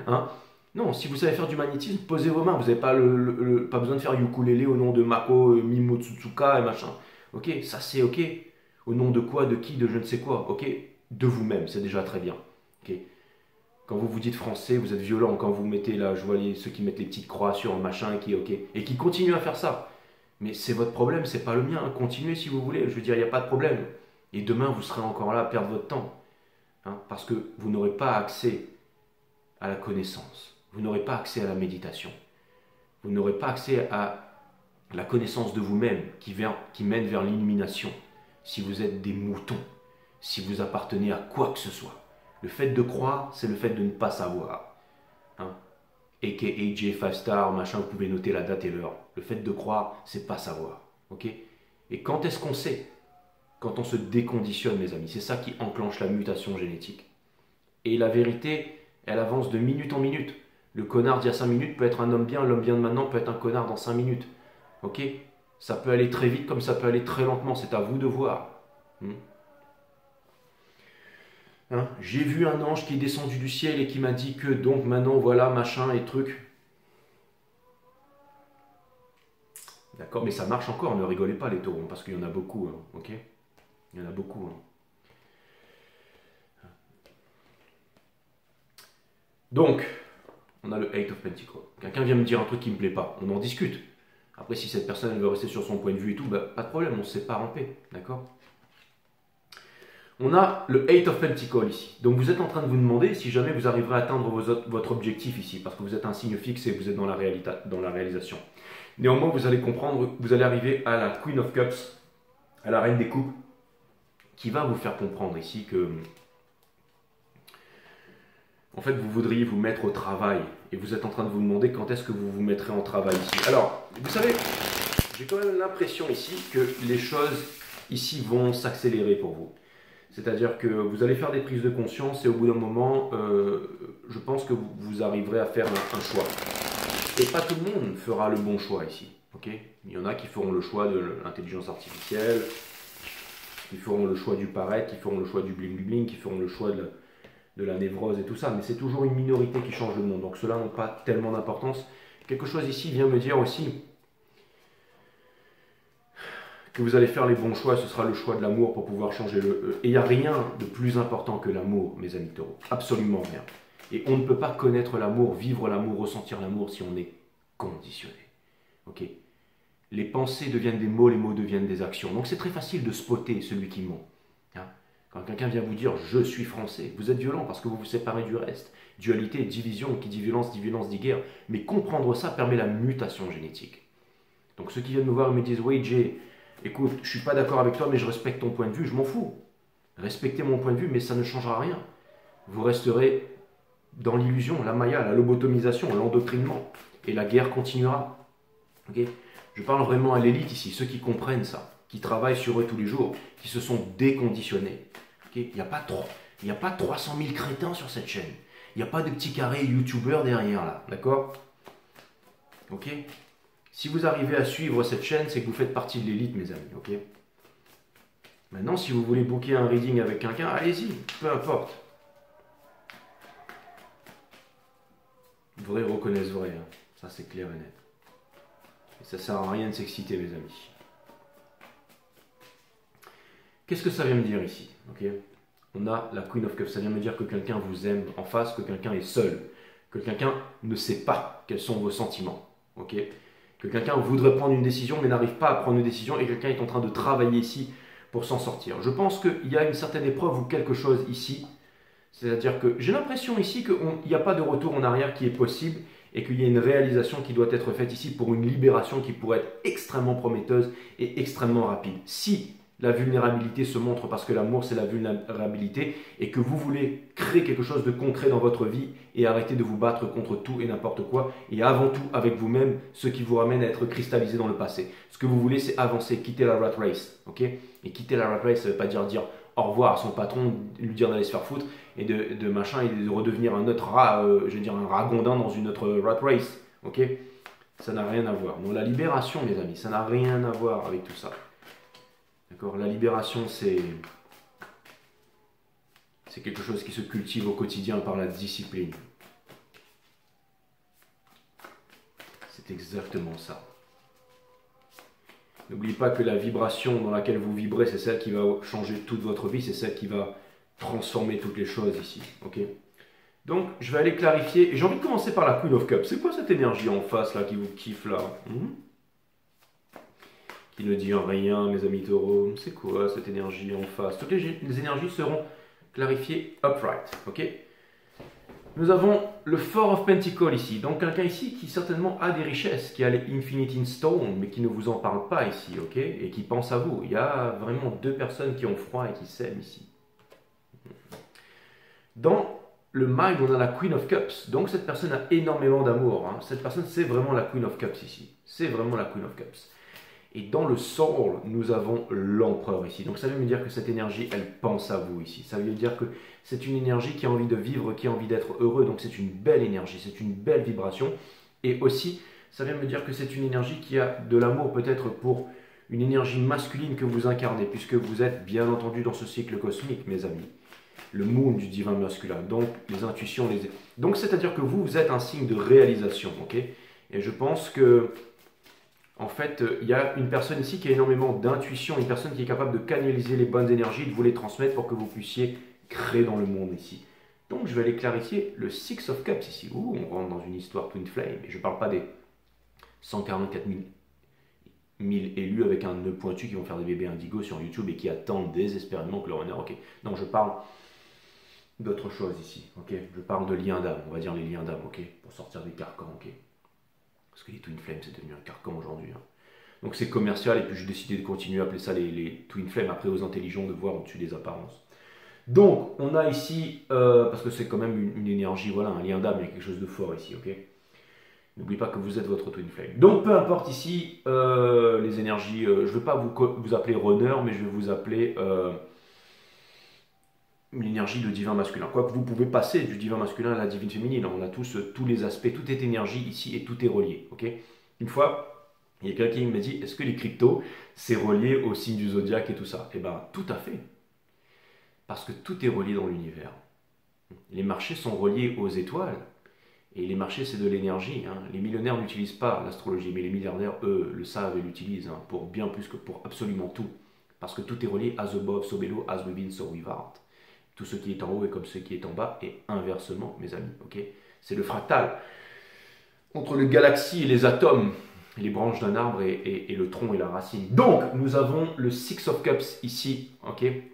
Hein? Non, si vous savez faire du magnétisme, posez vos mains. Vous n'avez pas, pas besoin de faire ukulélé au nom de Mako, Mimo Tsutsuka et machin. Ok, ça c'est ok. Au nom de quoi, de qui, de je ne sais quoi. Ok, de vous-même, c'est déjà très bien. Ok. Quand vous vous dites français, vous êtes violent. Quand vous mettez là, je vois ceux qui mettent les petites croix sur un machin et qui continuent à faire ça. Mais c'est votre problème, c'est pas le mien. Continuez si vous voulez. Je veux dire, il n'y a pas de problème. Et demain, vous serez encore là à perdre votre temps. Hein, parce que vous n'aurez pas accès à la connaissance. Vous n'aurez pas accès à la méditation. Vous n'aurez pas accès à la connaissance de vous-même qui mène vers l'illumination. Si vous êtes des moutons, si vous appartenez à quoi que ce soit. Le fait de croire, c'est le fait de ne pas savoir. Hein? A.K.A. J5 Star, machin, vous pouvez noter la date et l'heure. Le fait de croire, c'est pas savoir. Ok? Et quand est-ce qu'on sait? Quand on se déconditionne, mes amis. C'est ça qui enclenche la mutation génétique. Et la vérité, elle avance de minute en minute. Le connard d'il y a 5 minutes peut être un homme bien, l'homme bien de maintenant peut être un connard dans 5 minutes. Ok? Ça peut aller très vite comme ça peut aller très lentement. C'est à vous de voir. Hein? J'ai vu un ange qui est descendu du ciel et qui m'a dit que donc maintenant voilà machin et truc. D'accord, mais ça marche encore, ne rigolez pas les taureaux, parce qu'il y en a beaucoup, hein, ok? Il y en a beaucoup. Hein. Donc, on a le Eight of Pentacles. Quelqu'un vient me dire un truc qui ne me plaît pas, on en discute. Après, si cette personne elle veut rester sur son point de vue et tout, bah, pas de problème, on se sépare en paix, d'accord? On a le Eight of Pentacles ici. Donc vous êtes en train de vous demander si jamais vous arriverez à atteindre votre objectif ici, parce que vous êtes un signe fixe et vous êtes dans la réalisation. Néanmoins, vous allez comprendre, vous allez arriver à la Queen of Cups, à la Reine des Coupes, qui va vous faire comprendre ici que, en fait, vous voudriez vous mettre au travail, et vous êtes en train de vous demander quand est-ce que vous vous mettrez en travail ici. Alors, vous savez, j'ai quand même l'impression ici que les choses ici vont s'accélérer pour vous. C'est-à-dire que vous allez faire des prises de conscience et au bout d'un moment, je pense que vous arriverez à faire un choix. Et pas tout le monde fera le bon choix ici. Okay, il y en a qui feront le choix de l'intelligence artificielle, qui feront le choix du paraître, qui feront le choix du bling-bling, qui feront le choix de la névrose et tout ça. Mais c'est toujours une minorité qui change le monde. Donc cela n'a pas tellement d'importance. Quelque chose ici vient me dire aussi que vous allez faire les bons choix, ce sera le choix de l'amour pour pouvoir changer le... Et il n'y a rien de plus important que l'amour, mes amis taureaux. Absolument rien. Et on ne peut pas connaître l'amour, vivre l'amour, ressentir l'amour si on est conditionné. Ok? Les pensées deviennent des mots, les mots deviennent des actions. Donc c'est très facile de spotter celui qui ment. Hein? Quand quelqu'un vient vous dire « je suis français », vous êtes violent parce que vous vous séparez du reste. Dualité, division, qui dit violence dit guerre. Mais comprendre ça permet la mutation génétique. Donc ceux qui viennent me voir et me disent « oui Jay, écoute, je ne suis pas d'accord avec toi mais je respecte ton point de vue », je m'en fous. Respectez mon point de vue mais ça ne changera rien. Vous resterez dans l'illusion, la maya, la lobotomisation, l'endoctrinement. Et la guerre continuera. Okay? Je parle vraiment à l'élite ici, ceux qui comprennent ça, qui travaillent sur eux tous les jours, qui se sont déconditionnés. Okay? Il n'y a pas 300 000 crétins sur cette chaîne. Il n'y a pas de petits carrés youtubeurs derrière là. D'accord? Ok? Si vous arrivez à suivre cette chaîne, c'est que vous faites partie de l'élite, mes amis. Ok? Maintenant, si vous voulez booker un reading avec quelqu'un, allez-y, peu importe. Vrai reconnaissent vrai, hein. Ça c'est clair et net. Et ça sert à rien de s'exciter, mes amis. Qu'est-ce que ça vient me dire ici? Okay, on a la Queen of Cups, ça vient me dire que quelqu'un vous aime en face, que quelqu'un est seul, que quelqu'un ne sait pas quels sont vos sentiments. Okay, que quelqu'un voudrait prendre une décision mais n'arrive pas à prendre une décision et quelqu'un est en train de travailler ici pour s'en sortir. Je pense qu'il y a une certaine épreuve ou quelque chose ici. C'est-à-dire que j'ai l'impression ici qu'il n'y a pas de retour en arrière qui est possible et qu'il y a une réalisation qui doit être faite ici pour une libération qui pourrait être extrêmement prometteuse et extrêmement rapide. Si la vulnérabilité se montre parce que l'amour c'est la vulnérabilité et que vous voulez créer quelque chose de concret dans votre vie et arrêter de vous battre contre tout et n'importe quoi et avant tout avec vous-même, ce qui vous ramène à être cristallisé dans le passé. Ce que vous voulez c'est avancer, quitter la rat race. Okay, et quitter la rat race ça ne veut pas dire au revoir à son patron, lui dire d'aller se faire foutre et de machin et de redevenir un autre rat, je veux dire un ragondin dans une autre rat race. Ok, ça n'a rien à voir. Donc la libération, mes amis, ça n'a rien à voir avec tout ça. D'accord, la libération, c'est quelque chose qui se cultive au quotidien par la discipline. C'est exactement ça. N'oubliez pas que la vibration dans laquelle vous vibrez, c'est celle qui va changer toute votre vie, c'est celle qui va transformer toutes les choses ici. Okay, donc, je vais aller clarifier. Et j'ai envie de commencer par la Queen of Cups. C'est quoi cette énergie en face là qui vous kiffe là? Qui ne dit rien, mes amis taureaux. C'est quoi cette énergie en face? Toutes les énergies seront clarifiées upright. Ok, nous avons le Four of Pentacles ici. Donc quelqu'un ici qui certainement a des richesses, qui a les Infinity Stone, mais qui ne vous en parle pas ici, ok, et qui pense à vous. Il y a vraiment deux personnes qui ont froid et qui s'aiment ici. Dans le Mind, on a la Queen of Cups. Donc cette personne a énormément d'amour. Hein. Cette personne, c'est vraiment la Queen of Cups ici. C'est vraiment la Queen of Cups. Et dans le Soul, nous avons l'Empereur ici. Donc ça veut me dire que cette énergie, elle pense à vous ici. Ça veut dire que c'est une énergie qui a envie de vivre, qui a envie d'être heureux. Donc c'est une belle énergie, c'est une belle vibration. Et aussi, ça vient me dire que c'est une énergie qui a de l'amour peut-être pour une énergie masculine que vous incarnez, puisque vous êtes bien entendu dans ce cycle cosmique, mes amis. Le moon du divin masculin, donc les intuitions, donc c'est-à-dire que vous êtes un signe de réalisation, ok? Et je pense que en fait, il y a une personne ici qui a énormément d'intuition, une personne qui est capable de canaliser les bonnes énergies, de vous les transmettre pour que vous puissiez créer dans le monde ici. Donc je vais aller clarifier le Six of Cups ici. Ouh, on rentre dans une histoire Twin Flame. Et je ne parle pas des 144 000 élus avec un nœud pointu qui vont faire des bébés indigo sur YouTube et qui attendent désespérément que leur honneur. Ok. Non, je parle d'autre chose ici. Ok. Je parle de liens d'âme. On va dire les liens d'âme. Ok. Pour sortir des carcans. Ok. Parce que les Twin Flames, c'est devenu un carcan aujourd'hui. Hein. Donc c'est commercial, et puis j'ai décidé de continuer à appeler ça les Twin Flames, après aux intelligents de voir au-dessus des apparences. Donc, on a ici, parce que c'est quand même une énergie, voilà, un lien d'âme, il y a quelque chose de fort ici, ok? N'oubliez pas que vous êtes votre twin flame. Donc peu importe ici les énergies, je ne veux pas vous appeler runner, mais je vais vous appeler l'énergie de divin masculin. Quoique vous pouvez passer du divin masculin à la divine féminine. On a tous les aspects, tout est énergie ici et tout est relié. Ok. Une fois, il y a quelqu'un qui m'a dit, est-ce que les cryptos, c'est relié au signe du zodiaque et tout ça? Eh bien, tout à fait. Parce que tout est relié dans l'univers. Les marchés sont reliés aux étoiles. Et les marchés, c'est de l'énergie. Hein. Les millionnaires n'utilisent pas l'astrologie, mais les milliardaires, eux, le savent et l'utilisent hein, pour bien plus que pour absolument tout. Parce que tout est relié as above, so below, as within, so without. Tout ce qui est en haut est comme ce qui est en bas, et inversement, mes amis. Okay, c'est le fractal. Entre les galaxies et les atomes, les branches d'un arbre et le tronc et la racine. Donc, nous avons le Six of Cups ici. Okay.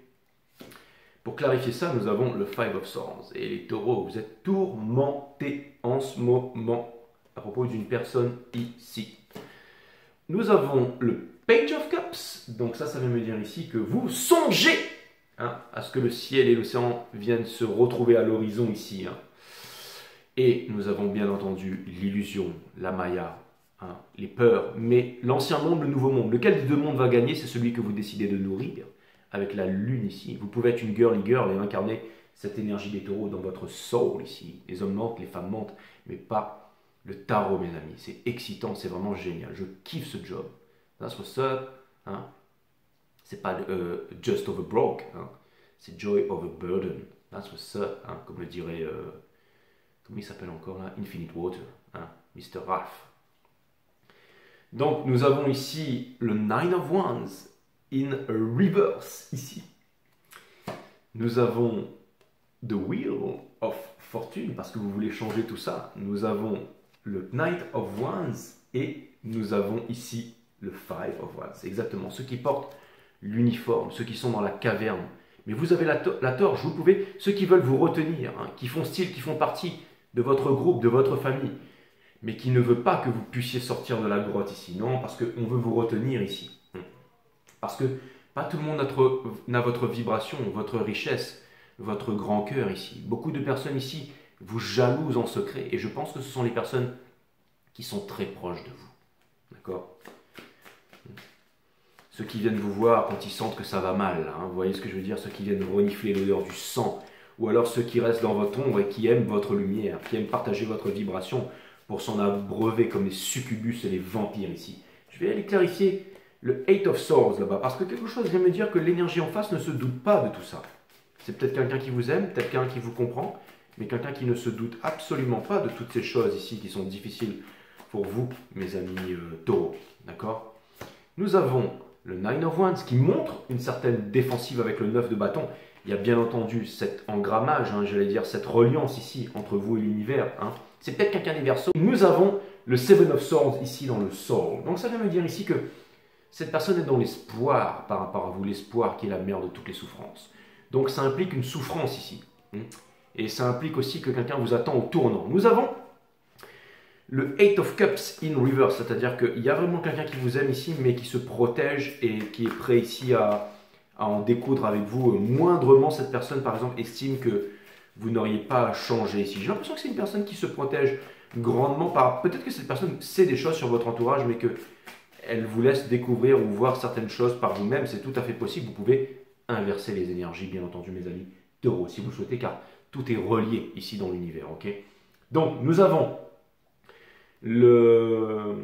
Pour clarifier ça, nous avons le Five of Swords. Et les taureaux, vous êtes tourmentés en ce moment à propos d'une personne ici. Nous avons le Page of Cups. Donc ça veut me dire ici que vous songez hein, à ce que le ciel et l'océan viennent se retrouver à l'horizon ici. Hein. Et nous avons bien entendu l'illusion, la Maya, hein, les peurs. Mais l'ancien monde, le nouveau monde. Lequel des deux mondes va gagner? C'est celui que vous décidez de nourrir. Avec la lune ici. Vous pouvez être une girly girl et incarner cette énergie des taureaux dans votre soul ici. Les hommes mentent, les femmes mentent, mais pas le tarot, mes amis. C'est excitant, c'est vraiment génial. Je kiffe ce job. That's what's up. Hein? C'est pas just of a broke. Hein? C'est joy of a burden. That's what's up. Hein? Comme le dirait, comment il s'appelle encore là? Infinite Water. Hein? Mr. Ralph. Donc, nous avons ici le Nine of Wands. In reverse, ici. Nous avons The Wheel of Fortune, parce que vous voulez changer tout ça. Nous avons le Knight of Wands et nous avons ici le Five of Wands. C'est exactement ceux qui portent l'uniforme, ceux qui sont dans la caverne. Mais vous avez la torche, vous pouvez, ceux qui veulent vous retenir, hein, qui font style, qui font partie de votre groupe, de votre famille, mais qui ne veut pas que vous puissiez sortir de la grotte ici. Non, parce qu'on veut vous retenir ici. Parce que pas tout le monde n'a votre vibration, votre richesse, votre grand cœur ici. Beaucoup de personnes ici vous jalousent en secret. Et je pense que ce sont les personnes qui sont très proches de vous. D'accord? Ceux qui viennent vous voir quand ils sentent que ça va mal. Hein, vous voyez ce que je veux dire? Ceux qui viennent renifler l'odeur du sang. Ou alors ceux qui restent dans votre ombre et qui aiment votre lumière, qui aiment partager votre vibration pour s'en abreuver comme les succubus et les vampires ici. Je vais aller clarifier le Eight of Swords là-bas, parce que quelque chose vient me dire que l'énergie en face ne se doute pas de tout ça. C'est peut-être quelqu'un qui vous aime, peut-être quelqu'un qui vous comprend, mais quelqu'un qui ne se doute absolument pas de toutes ces choses ici qui sont difficiles pour vous, mes amis taureaux. D'accord? Nous avons le Nine of Wands qui montre une certaine défensive avec le 9 de bâton. Il y a bien entendu cet engrammage, hein, j'allais dire cette reliance ici entre vous et l'univers. Hein. C'est peut-être quelqu'un des Verseaux. Nous avons le Seven of Swords ici dans le soul. Donc ça vient me dire ici que cette personne est dans l'espoir par rapport à vous, l'espoir qui est la mère de toutes les souffrances. Donc ça implique une souffrance ici. Et ça implique aussi que quelqu'un vous attend au tournant. Nous avons le Eight of Cups in reverse, c'est-à-dire qu'il y a vraiment quelqu'un qui vous aime ici, mais qui se protège et qui est prêt ici à en découdre avec vous. Moindrement, cette personne, par exemple, estime que vous n'auriez pas à changer ici. J'ai l'impression que c'est une personne qui se protège grandement par... Peut-être que cette personne sait des choses sur votre entourage, mais que elle vous laisse découvrir ou voir certaines choses par vous-même, c'est tout à fait possible. Vous pouvez inverser les énergies, bien entendu, mes amis taureaux, si vous le souhaitez, car tout est relié ici dans l'univers. Ok. Donc, nous avons le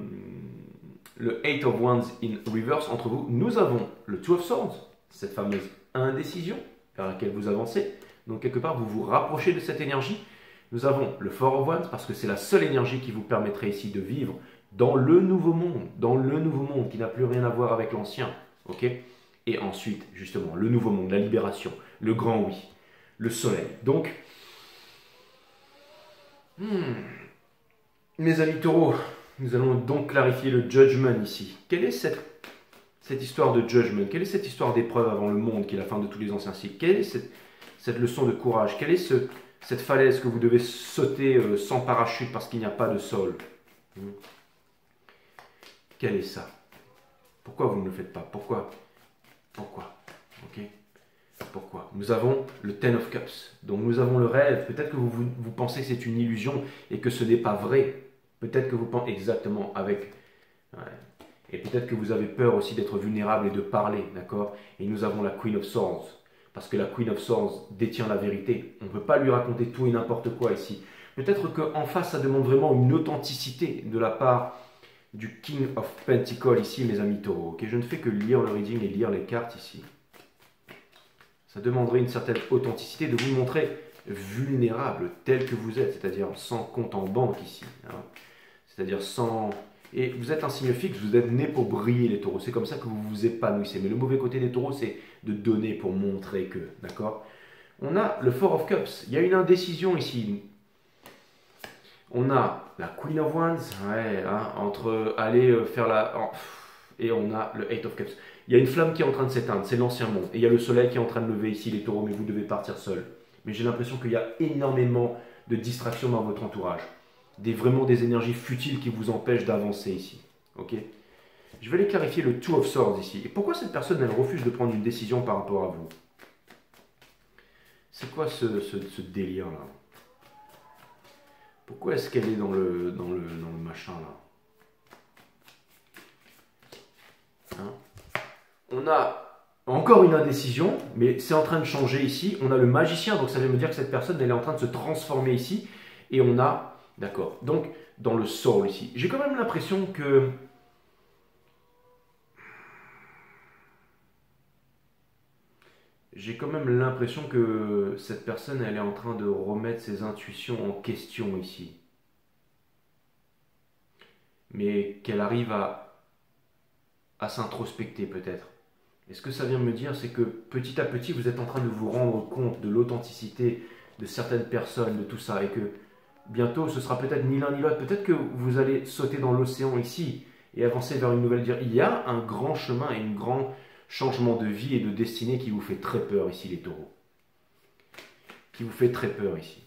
Eight of Wands in reverse entre vous. Nous avons le Two of Swords, cette fameuse indécision vers laquelle vous avancez. Donc, quelque part, vous vous rapprochez de cette énergie. Nous avons le Four of Wands, parce que c'est la seule énergie qui vous permettrait ici de vivre dans le nouveau monde qui n'a plus rien à voir avec l'ancien, ok? Et ensuite, justement, le nouveau monde, la libération, le grand oui, le soleil. Donc, mes amis taureaux, nous allons donc clarifier le judgment ici. Quelle est cette histoire de judgment? Quelle est cette histoire d'épreuve avant le monde qui est la fin de tous les anciens cycles? Quelle est cette leçon de courage? Quelle est cette falaise que vous devez sauter sans parachute parce qu'il n'y a pas de sol? Quel est ça? Pourquoi vous ne le faites pas? Pourquoi? Ok. Pourquoi? Nous avons le Ten of Cups. Donc nous avons le rêve. Peut-être que vous pensez que c'est une illusion et que ce n'est pas vrai. Peut-être que vous pensez exactement avec... Ouais. Et peut-être que vous avez peur aussi d'être vulnérable et de parler, d'accord? Et nous avons la Queen of Swords. Parce que la Queen of Swords détient la vérité. On ne peut pas lui raconter tout et n'importe quoi ici. Peut-être qu'en face, ça demande vraiment une authenticité de la part du King of Pentacles ici, mes amis taureaux. Okay, je ne fais que lire le reading et lire les cartes ici. Ça demanderait une certaine authenticité de vous montrer vulnérable tel que vous êtes, c'est-à-dire sans compte en banque ici. Hein. C'est-à-dire sans... Et vous êtes un signe fixe, vous êtes né pour briller les taureaux. C'est comme ça que vous vous épanouissez. Mais le mauvais côté des taureaux, c'est de donner pour montrer que. D'accord? On a le Four of Cups. Il y a une indécision ici. On a la Queen of Wands, ouais, hein, entre aller faire la... Et on a le Eight of Cups. Il y a une flamme qui est en train de s'éteindre, c'est l'ancien monde. Et il y a le soleil qui est en train de lever ici, les taureaux, mais vous devez partir seul. Mais j'ai l'impression qu'il y a énormément de distractions dans votre entourage. Vraiment des énergies futiles qui vous empêchent d'avancer ici. Ok? Je vais aller clarifier le Two of Swords ici. Et pourquoi cette personne, elle refuse de prendre une décision par rapport à vous? C'est quoi ce délire-là? Pourquoi est-ce qu'elle est dans le machin là, hein? On a encore une indécision, mais c'est en train de changer ici. On a le magicien, donc ça veut me dire que cette personne, elle est en train de se transformer ici. Et on a, d'accord, donc dans le soul ici. J'ai quand même l'impression que... J'ai quand même l'impression que cette personne, elle est en train de remettre ses intuitions en question ici. Mais qu'elle arrive à s'introspecter peut-être. Et ce que ça vient me dire, c'est que petit à petit, vous êtes en train de vous rendre compte de l'authenticité de certaines personnes, de tout ça. Et que bientôt, ce sera peut-être ni l'un ni l'autre. Peut-être que vous allez sauter dans l'océan ici et avancer vers une nouvelle direction. Il y a un grand chemin et un grand changement de vie et de destinée qui vous fait très peur ici, les taureaux. Qui vous fait très peur ici.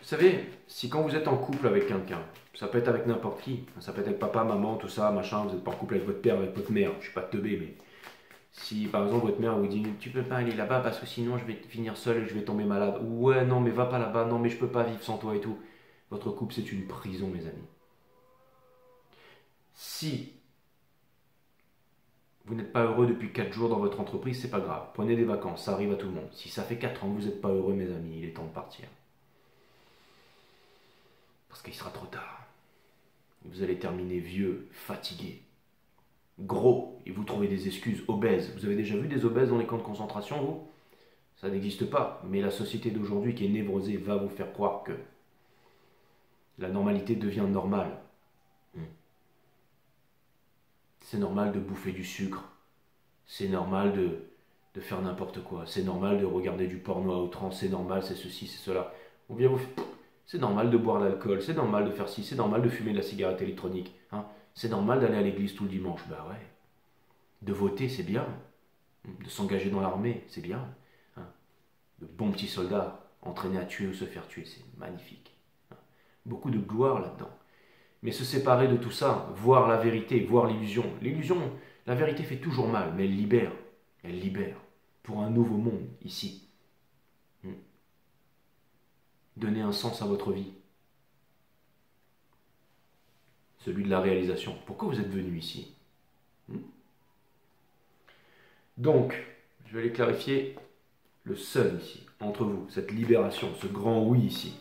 Vous savez, si quand vous êtes en couple avec quelqu'un, ça peut être avec n'importe qui, ça peut être avec papa, maman, tout ça, machin, vous n'êtes pas en couple avec votre père, avec votre mère, je ne suis pas teubé, mais si par exemple votre mère vous dit tu peux pas aller là-bas parce que sinon je vais finir seul et je vais tomber malade, ouais non mais va pas là-bas, non mais je peux pas vivre sans toi et tout, votre couple c'est une prison mes amis. Si vous n'êtes pas heureux depuis 4 jours dans votre entreprise, c'est pas grave, prenez des vacances, ça arrive à tout le monde. Si ça fait 4 ans que vous n'êtes pas heureux mes amis, il est temps de partir. Parce qu'il sera trop tard. Vous allez terminer vieux, fatigué, gros, et vous trouvez des excuses, obèses. Vous avez déjà vu des obèses dans les camps de concentration, vous? Ça n'existe pas, mais la société d'aujourd'hui qui est névrosée va vous faire croire que la normalité devient normale. C'est normal de bouffer du sucre, c'est normal de faire n'importe quoi, c'est normal de regarder du porno à outrance, c'est normal, c'est ceci, c'est cela. Ou bien c'est normal de boire de l'alcool, c'est normal de faire ci, c'est normal de fumer de la cigarette électronique. Hein. C'est normal d'aller à l'église tout le dimanche. Bah ouais. De voter, c'est bien. De s'engager dans l'armée, c'est bien. Hein. De bons petits soldats, entraînés à tuer ou se faire tuer, c'est magnifique. Hein. Beaucoup de gloire là-dedans. Mais se séparer de tout ça, voir la vérité, voir l'illusion. L'illusion, la vérité fait toujours mal, mais elle libère. Elle libère. Pour un nouveau monde, ici. Donnez un sens à votre vie. Celui de la réalisation. Pourquoi vous êtes venu ici? Donc, je vais aller clarifier le seul ici, entre vous, cette libération, ce grand oui ici.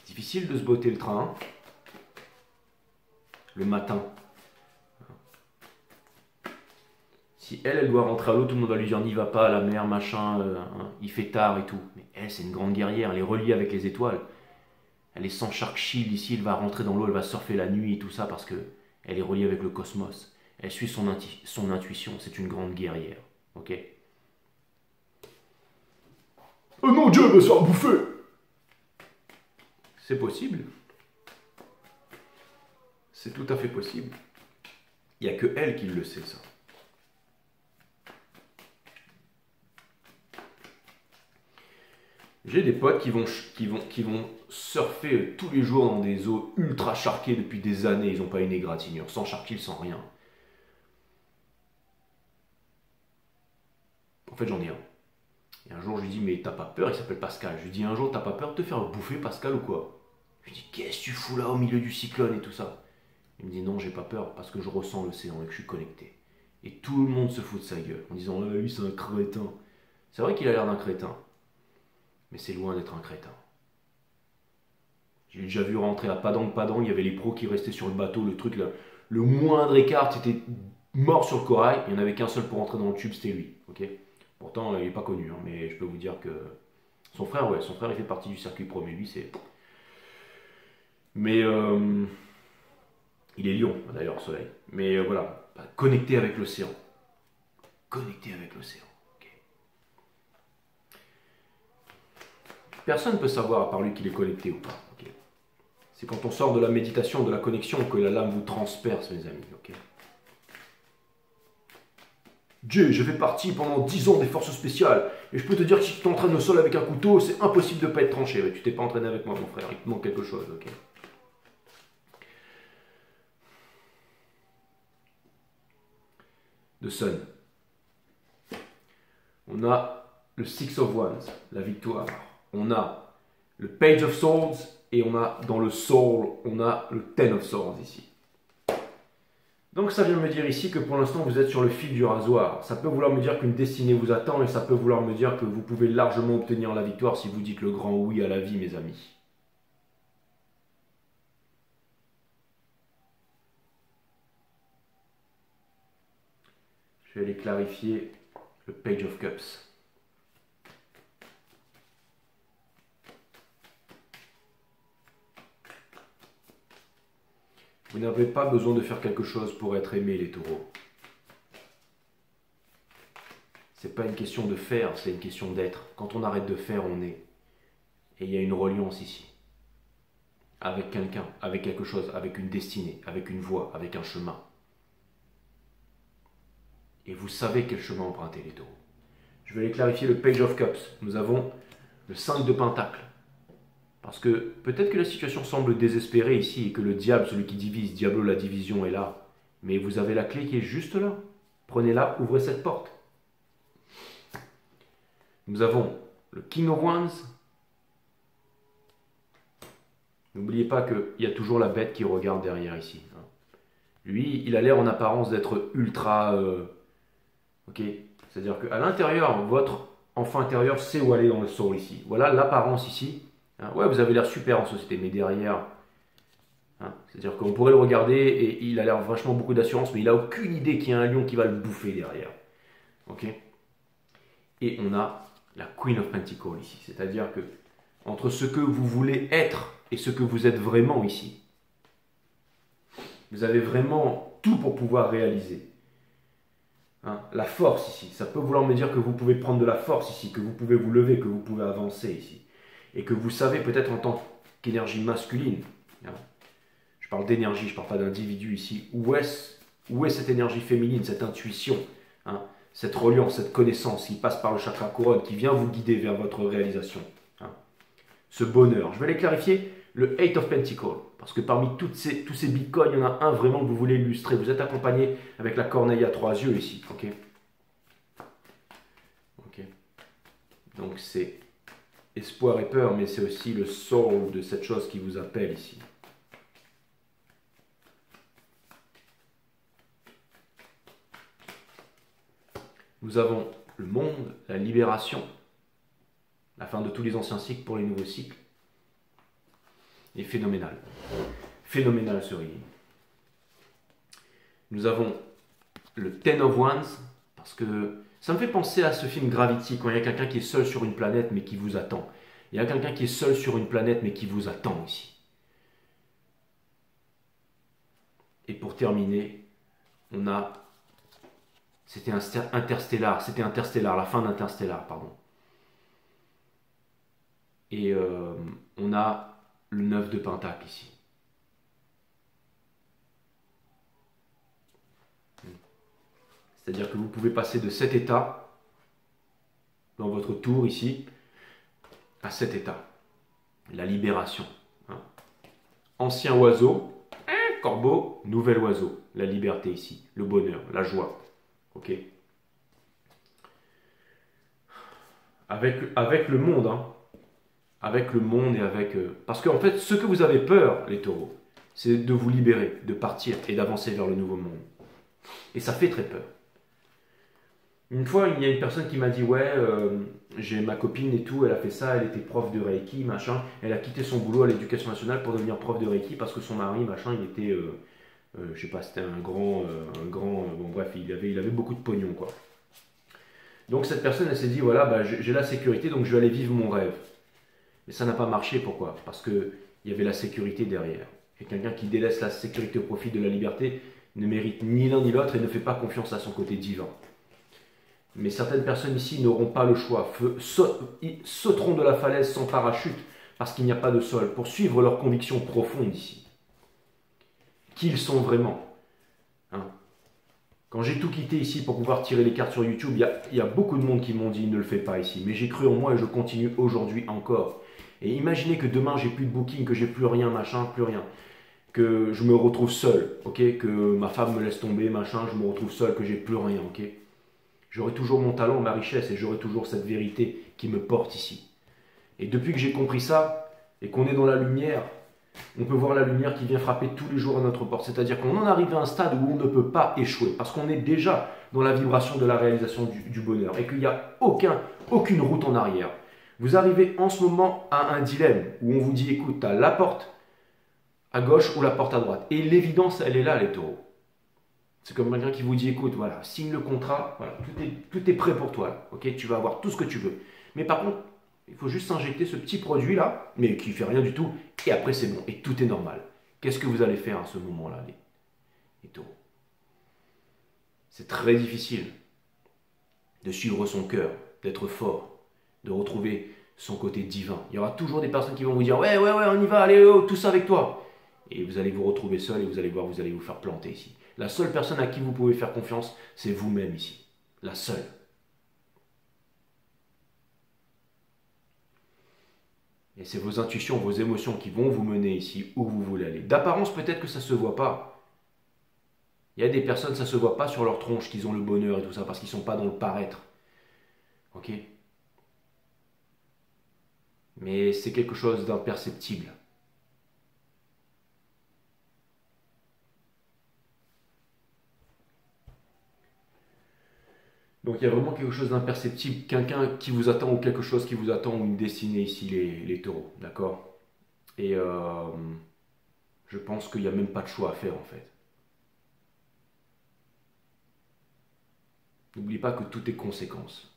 Difficile de se botter le train le matin. Si elle doit rentrer à l'eau, tout le monde va lui dire n'y va pas, la mer, machin, il fait tard et tout. Mais elle, c'est une grande guerrière, elle est reliée avec les étoiles. Elle est sans Shark Shield ici, elle va rentrer dans l'eau, elle va surfer la nuit et tout ça parce que elle est reliée avec le cosmos. Elle suit son intuition, c'est une grande guerrière. Ok? Oh mon Dieu, elle va se faire bouffer! C'est possible. C'est tout à fait possible. Il n'y a que elle qui le sait, ça. J'ai des potes qui vont surfer tous les jours dans des eaux ultra charquées depuis des années. Ils n'ont pas une égratignure, sans charquille, sans rien. En fait, j'en ai un. Et un jour, je lui dis, mais t'as pas peur? Il s'appelle Pascal. Je lui dis, un jour, t'as pas peur de te faire bouffer, Pascal, ou quoi? Je lui dis, qu'est-ce que tu fous là au milieu du cyclone et tout ça? Il me dit, non, j'ai pas peur parce que je ressens l'océan et que je suis connecté. Et tout le monde se fout de sa gueule en disant, ah, lui, c'est un crétin. C'est vrai qu'il a l'air d'un crétin, mais c'est loin d'être un crétin. J'ai déjà vu rentrer à Padang Padang, il y avait les pros qui restaient sur le bateau, le truc là, le moindre écart, c'était mort sur le corail, il n'y en avait qu'un seul pour rentrer dans le tube, c'était lui. Ok. Pourtant, il n'est pas connu, hein, mais je peux vous dire que son frère, ouais, son frère, il fait partie du circuit pro, mais lui, c'est. Mais il est lion, d'ailleurs, Soleil. Mais voilà, connecté avec l'océan. Connecté avec l'océan. Ok. Personne ne peut savoir, à part lui, qu'il est connecté ou pas. Ok. C'est quand on sort de la méditation, de la connexion, que la lame vous transperce, mes amis. Ok. Jay, je fais partie pendant 10 ans des forces spéciales. Et je peux te dire que si tu t'entraînes au sol avec un couteau, c'est impossible de ne pas être tranché. Mais tu t'es pas entraîné avec moi, mon frère. Il te manque quelque chose, ok. The Sun. On a le Six of Wands, la victoire. On a le Page of Swords. Et on a, dans le Soul, on a le Ten of Swords ici. Donc ça vient me dire ici que pour l'instant vous êtes sur le fil du rasoir. Ça peut vouloir me dire qu'une destinée vous attend et ça peut vouloir me dire que vous pouvez largement obtenir la victoire si vous dites le grand oui à la vie, mes amis. Je vais aller clarifier le Page of Cups. Vous n'avez pas besoin de faire quelque chose pour être aimé, les taureaux. C'est pas une question de faire, c'est une question d'être. Quand on arrête de faire, on est. Et il y a une reliance ici. Avec quelqu'un, avec quelque chose, avec une destinée, avec une voie, avec un chemin. Et vous savez quel chemin emprunter, les taureaux. Je vais aller clarifier le Page of Cups. Nous avons le 5 de Pentacle. Parce que peut-être que la situation semble désespérée ici et que le diable, celui qui divise, Diablo la division est là. Mais vous avez la clé qui est juste là. Prenez-la, ouvrez cette porte. Nous avons le King of Wands. N'oubliez pas qu'il y a toujours la bête qui regarde derrière ici. Lui, il a l'air en apparence d'être ultra... ok. C'est-à-dire qu'à l'intérieur, votre enfant intérieur sait où aller dans le soul ici. Voilà l'apparence ici. Ouais, vous avez l'air super en société, mais derrière, c'est-à-dire qu'on pourrait le regarder et il a l'air vachement beaucoup d'assurance, mais il n'a aucune idée qu'il y a un lion qui va le bouffer derrière. Ok. Et on a la Queen of Pentacles ici, c'est-à-dire que entre ce que vous voulez être et ce que vous êtes vraiment ici, vous avez vraiment tout pour pouvoir réaliser. La force ici, ça peut vouloir me dire que vous pouvez prendre de la force ici, que vous pouvez vous lever, que vous pouvez avancer ici. Et que vous savez peut-être en tant qu'énergie masculine, je parle d'énergie, je ne parle pas d'individu ici, où est cette énergie féminine, cette intuition, cette reliance, cette connaissance qui passe par le chakra couronne, qui vient vous guider vers votre réalisation. Ce bonheur. Je vais aller clarifier le 8 of Pentacles, parce que parmi tous ces bitcoins, il y en a un vraiment que vous voulez illustrer. Vous êtes accompagné avec la corneille à 3 yeux ici. Ok. Donc c'est espoir et peur, mais c'est aussi le soul de cette chose qui vous appelle ici. Nous avons le monde, la libération, la fin de tous les anciens cycles pour les nouveaux cycles. Et phénoménal. Phénoménal ce reading. Nous avons le Ten of Wands, parce que ça me fait penser à ce film Gravity, quand il y a quelqu'un qui est seul sur une planète mais qui vous attend. Il y a quelqu'un qui est seul sur une planète mais qui vous attend ici. Et pour terminer, on a... C'était Interstellar, la fin d'Interstellar, pardon. Et on a le 9 de Pentacle ici. C'est-à-dire que vous pouvez passer de cet état, dans votre tour ici, à cet état. La libération. Hein. Ancien oiseau, corbeau, nouvel oiseau. La liberté ici, le bonheur, la joie. Ok. Avec le monde, hein. Avec le monde et avec... Parce qu'en fait, ce que vous avez peur, les taureaux, c'est de vous libérer, de partir et d'avancer vers le nouveau monde. Et ça fait très peur. Une fois, il y a une personne qui m'a dit, ouais, j'ai ma copine et tout, elle a fait ça, elle était prof de Reiki, machin, elle a quitté son boulot à l'Éducation nationale pour devenir prof de Reiki parce que son mari, machin, il était, je sais pas, c'était un grand, bon bref, il avait beaucoup de pognon, quoi. Donc cette personne, elle s'est dit, voilà, bah, j'ai la sécurité, donc je vais aller vivre mon rêve. Mais ça n'a pas marché, pourquoi? Parce qu'il y avait la sécurité derrière. Et quelqu'un qui délaisse la sécurité au profit de la liberté ne mérite ni l'un ni l'autre et ne fait pas confiance à son côté divin. Mais certaines personnes ici n'auront pas le choix, sauteront de la falaise sans parachute parce qu'il n'y a pas de sol, pour suivre leurs convictions profondes ici. Qui ils sont vraiment. Hein. Quand j'ai tout quitté ici pour pouvoir tirer les cartes sur YouTube, il y a beaucoup de monde qui m'ont dit ne le fais pas ici. Mais j'ai cru en moi et je continue aujourd'hui encore. Et imaginez que demain j'ai plus de booking, que j'ai plus rien, machin, plus rien. Que je me retrouve seul, ok, que ma femme me laisse tomber, machin, je me retrouve seul, que j'ai plus rien, ok. J'aurai toujours mon talent, ma richesse et j'aurai toujours cette vérité qui me porte ici. Et depuis que j'ai compris ça et qu'on est dans la lumière, on peut voir la lumière qui vient frapper tous les jours à notre porte. C'est-à-dire qu'on en arrive à un stade où on ne peut pas échouer parce qu'on est déjà dans la vibration de la réalisation du bonheur et qu'il n'y a aucune route en arrière. Vous arrivez en ce moment à un dilemme où on vous dit, écoute, tu as la porte à gauche ou la porte à droite. Et l'évidence, elle est là, les taureaux. C'est comme quelqu'un qui vous dit, écoute, voilà, signe le contrat, voilà, tout est prêt pour toi, là, ok, tu vas avoir tout ce que tu veux. Mais par contre, il faut juste s'injecter ce petit produit-là, mais qui ne fait rien du tout, et après c'est bon, et tout est normal. Qu'est-ce que vous allez faire à ce moment-là, les taureaux? C'est très difficile de suivre son cœur, d'être fort, de retrouver son côté divin. Il y aura toujours des personnes qui vont vous dire, ouais, on y va, allez, oh, tous avec toi. Et vous allez vous retrouver seul et vous allez voir, vous allez vous faire planter ici. La seule personne à qui vous pouvez faire confiance, c'est vous-même ici. La seule. Et c'est vos intuitions, vos émotions qui vont vous mener ici où vous voulez aller. D'apparence, peut-être que ça ne se voit pas. Il y a des personnes, ça ne se voit pas sur leur tronche qu'ils ont le bonheur et tout ça, parce qu'ils ne sont pas dans le paraître. Ok? Mais c'est quelque chose d'imperceptible. Donc il y a vraiment quelque chose d'imperceptible, quelqu'un qui vous attend ou quelque chose qui vous attend ou une destinée ici, les taureaux, d'accord? Et je pense qu'il n'y a même pas de choix à faire en fait. N'oubliez pas que tout est conséquence.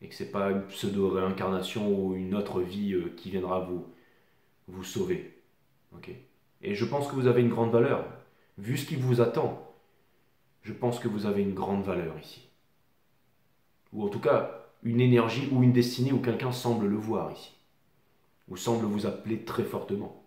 Et que ce n'est pas une pseudo-réincarnation ou une autre vie qui viendra vous sauver. Okay. Et je pense que vous avez une grande valeur. Vu ce qui vous attend, je pense que vous avez une grande valeur ici. Ou en tout cas, une énergie ou une destinée où quelqu'un semble le voir ici. Ou semble vous appeler très fortement.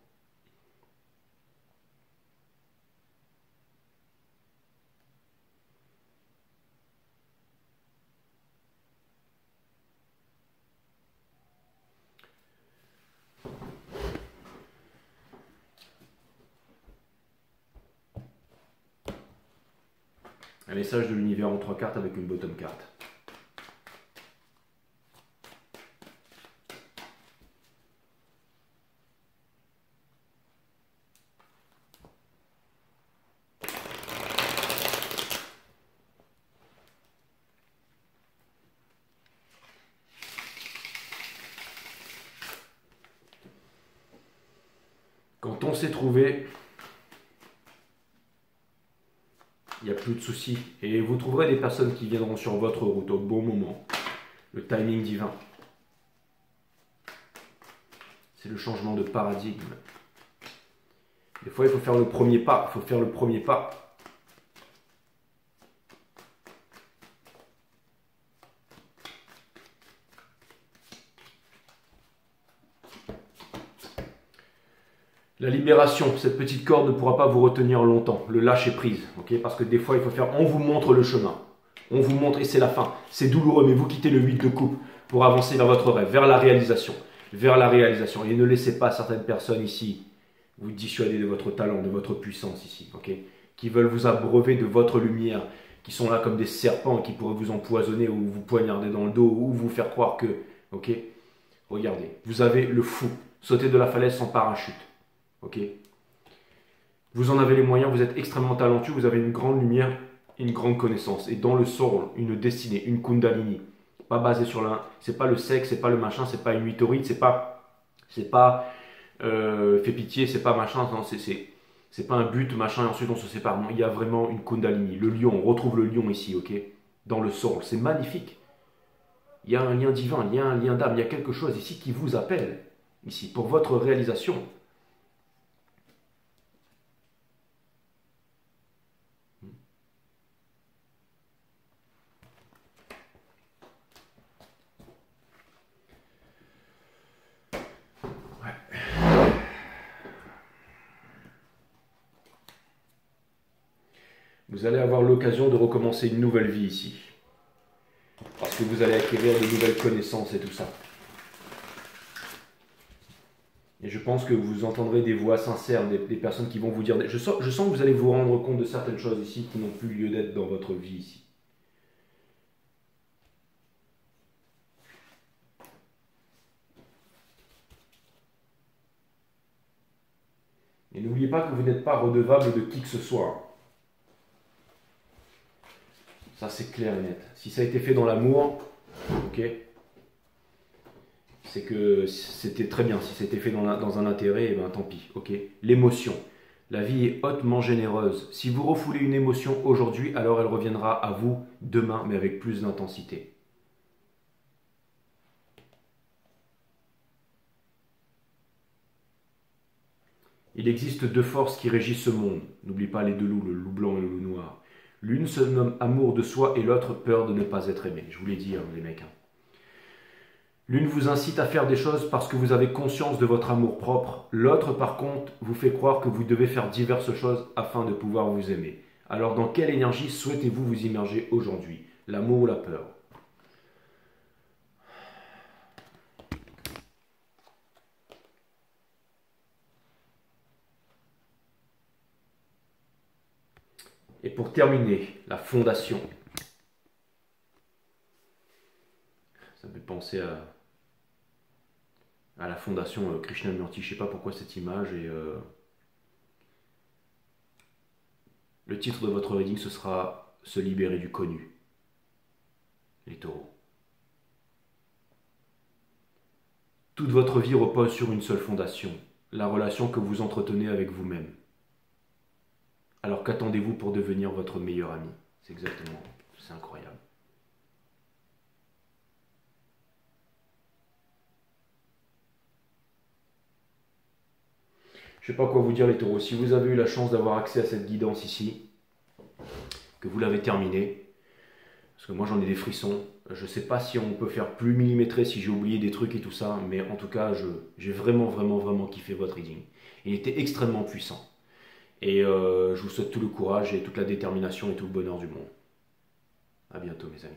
Un message de l'univers en 3 cartes avec une bottom card. Quand on s'est trouvé, il n'y a plus de soucis. Et vous trouverez des personnes qui viendront sur votre route au bon moment. Le timing divin. C'est le changement de paradigme. Des fois, il faut faire le premier pas. Il faut faire le premier pas. La libération, cette petite corde ne pourra pas vous retenir longtemps. Le lâcher prise, ok? Parce que des fois, il faut faire, on vous montre le chemin. On vous montre et c'est la fin. C'est douloureux, mais vous quittez le 8 de coupe. pour avancer vers votre rêve, vers la réalisation. Vers la réalisation. Et ne laissez pas certaines personnes ici vous dissuader de votre talent, de votre puissance ici, ok? Qui veulent vous abreuver de votre lumière, qui sont là comme des serpents qui pourraient vous empoisonner ou vous poignarder dans le dos ou vous faire croire que, ok? Regardez, vous avez le fou, sauter de la falaise sans parachute, ok? Vous en avez les moyens, vous êtes extrêmement talentueux, vous avez une grande lumière, une grande connaissance. Et dans le soul, une destinée, une kundalini. Pas basé sur l'un, c'est pas le sexe, c'est pas le machin, c'est pas une mythorite, c'est pas fait pitié, c'est pas machin, non, c'est pas un but, machin, et ensuite on se sépare. Non, il y a vraiment une kundalini. Le lion, on retrouve le lion ici, ok? Dans le soul, c'est magnifique. Il y a un lien divin, il y a un lien d'âme, il y a quelque chose ici qui vous appelle, ici, pour votre réalisation. Vous allez avoir l'occasion de recommencer une nouvelle vie ici. Parce que vous allez acquérir de nouvelles connaissances et tout ça. Et je pense que vous entendrez des voix sincères, des personnes qui vont vous dire... Je sens que vous allez vous rendre compte de certaines choses ici qui n'ont plus lieu d'être dans votre vie ici. Et n'oubliez pas que vous n'êtes pas redevable de qui que ce soit. Ça, c'est clair et net. Si ça a été fait dans l'amour, ok, c'est que c'était très bien. Si c'était fait dans un intérêt, eh ben, tant pis, ok. L'émotion. La vie est hautement généreuse. Si vous refoulez une émotion aujourd'hui, alors elle reviendra à vous demain, mais avec plus d'intensité. Il existe deux forces qui régissent ce monde. N'oublie pas les deux loups, le loup blanc et le loup noir. L'une se nomme amour de soi et l'autre peur de ne pas être aimé. Je vous l'ai dit, hein, les mecs. Hein. L'une vous incite à faire des choses parce que vous avez conscience de votre amour propre. L'autre, par contre, vous fait croire que vous devez faire diverses choses afin de pouvoir vous aimer. Alors, dans quelle énergie souhaitez-vous vous immerger aujourd'hui? L'amour ou la peur? Et pour terminer, la fondation. Ça me fait penser à la fondation Krishnamurti. Je ne sais pas pourquoi cette image. Et le titre de votre reading, ce sera « Se libérer du connu ». Les taureaux. Toute votre vie repose sur une seule fondation, la relation que vous entretenez avec vous-même. Alors qu'attendez-vous pour devenir votre meilleur ami? C'est exactement, c'est incroyable. Je ne sais pas quoi vous dire les taureaux. Si vous avez eu la chance d'avoir accès à cette guidance ici, que vous l'avez terminée, parce que moi j'en ai des frissons, je ne sais pas si on peut faire plus millimétré, si j'ai oublié des trucs et tout ça, mais en tout cas j'ai vraiment kiffé votre reading. Il était extrêmement puissant. Et je vous souhaite tout le courage et toute la détermination et tout le bonheur du monde. À bientôt mes amis.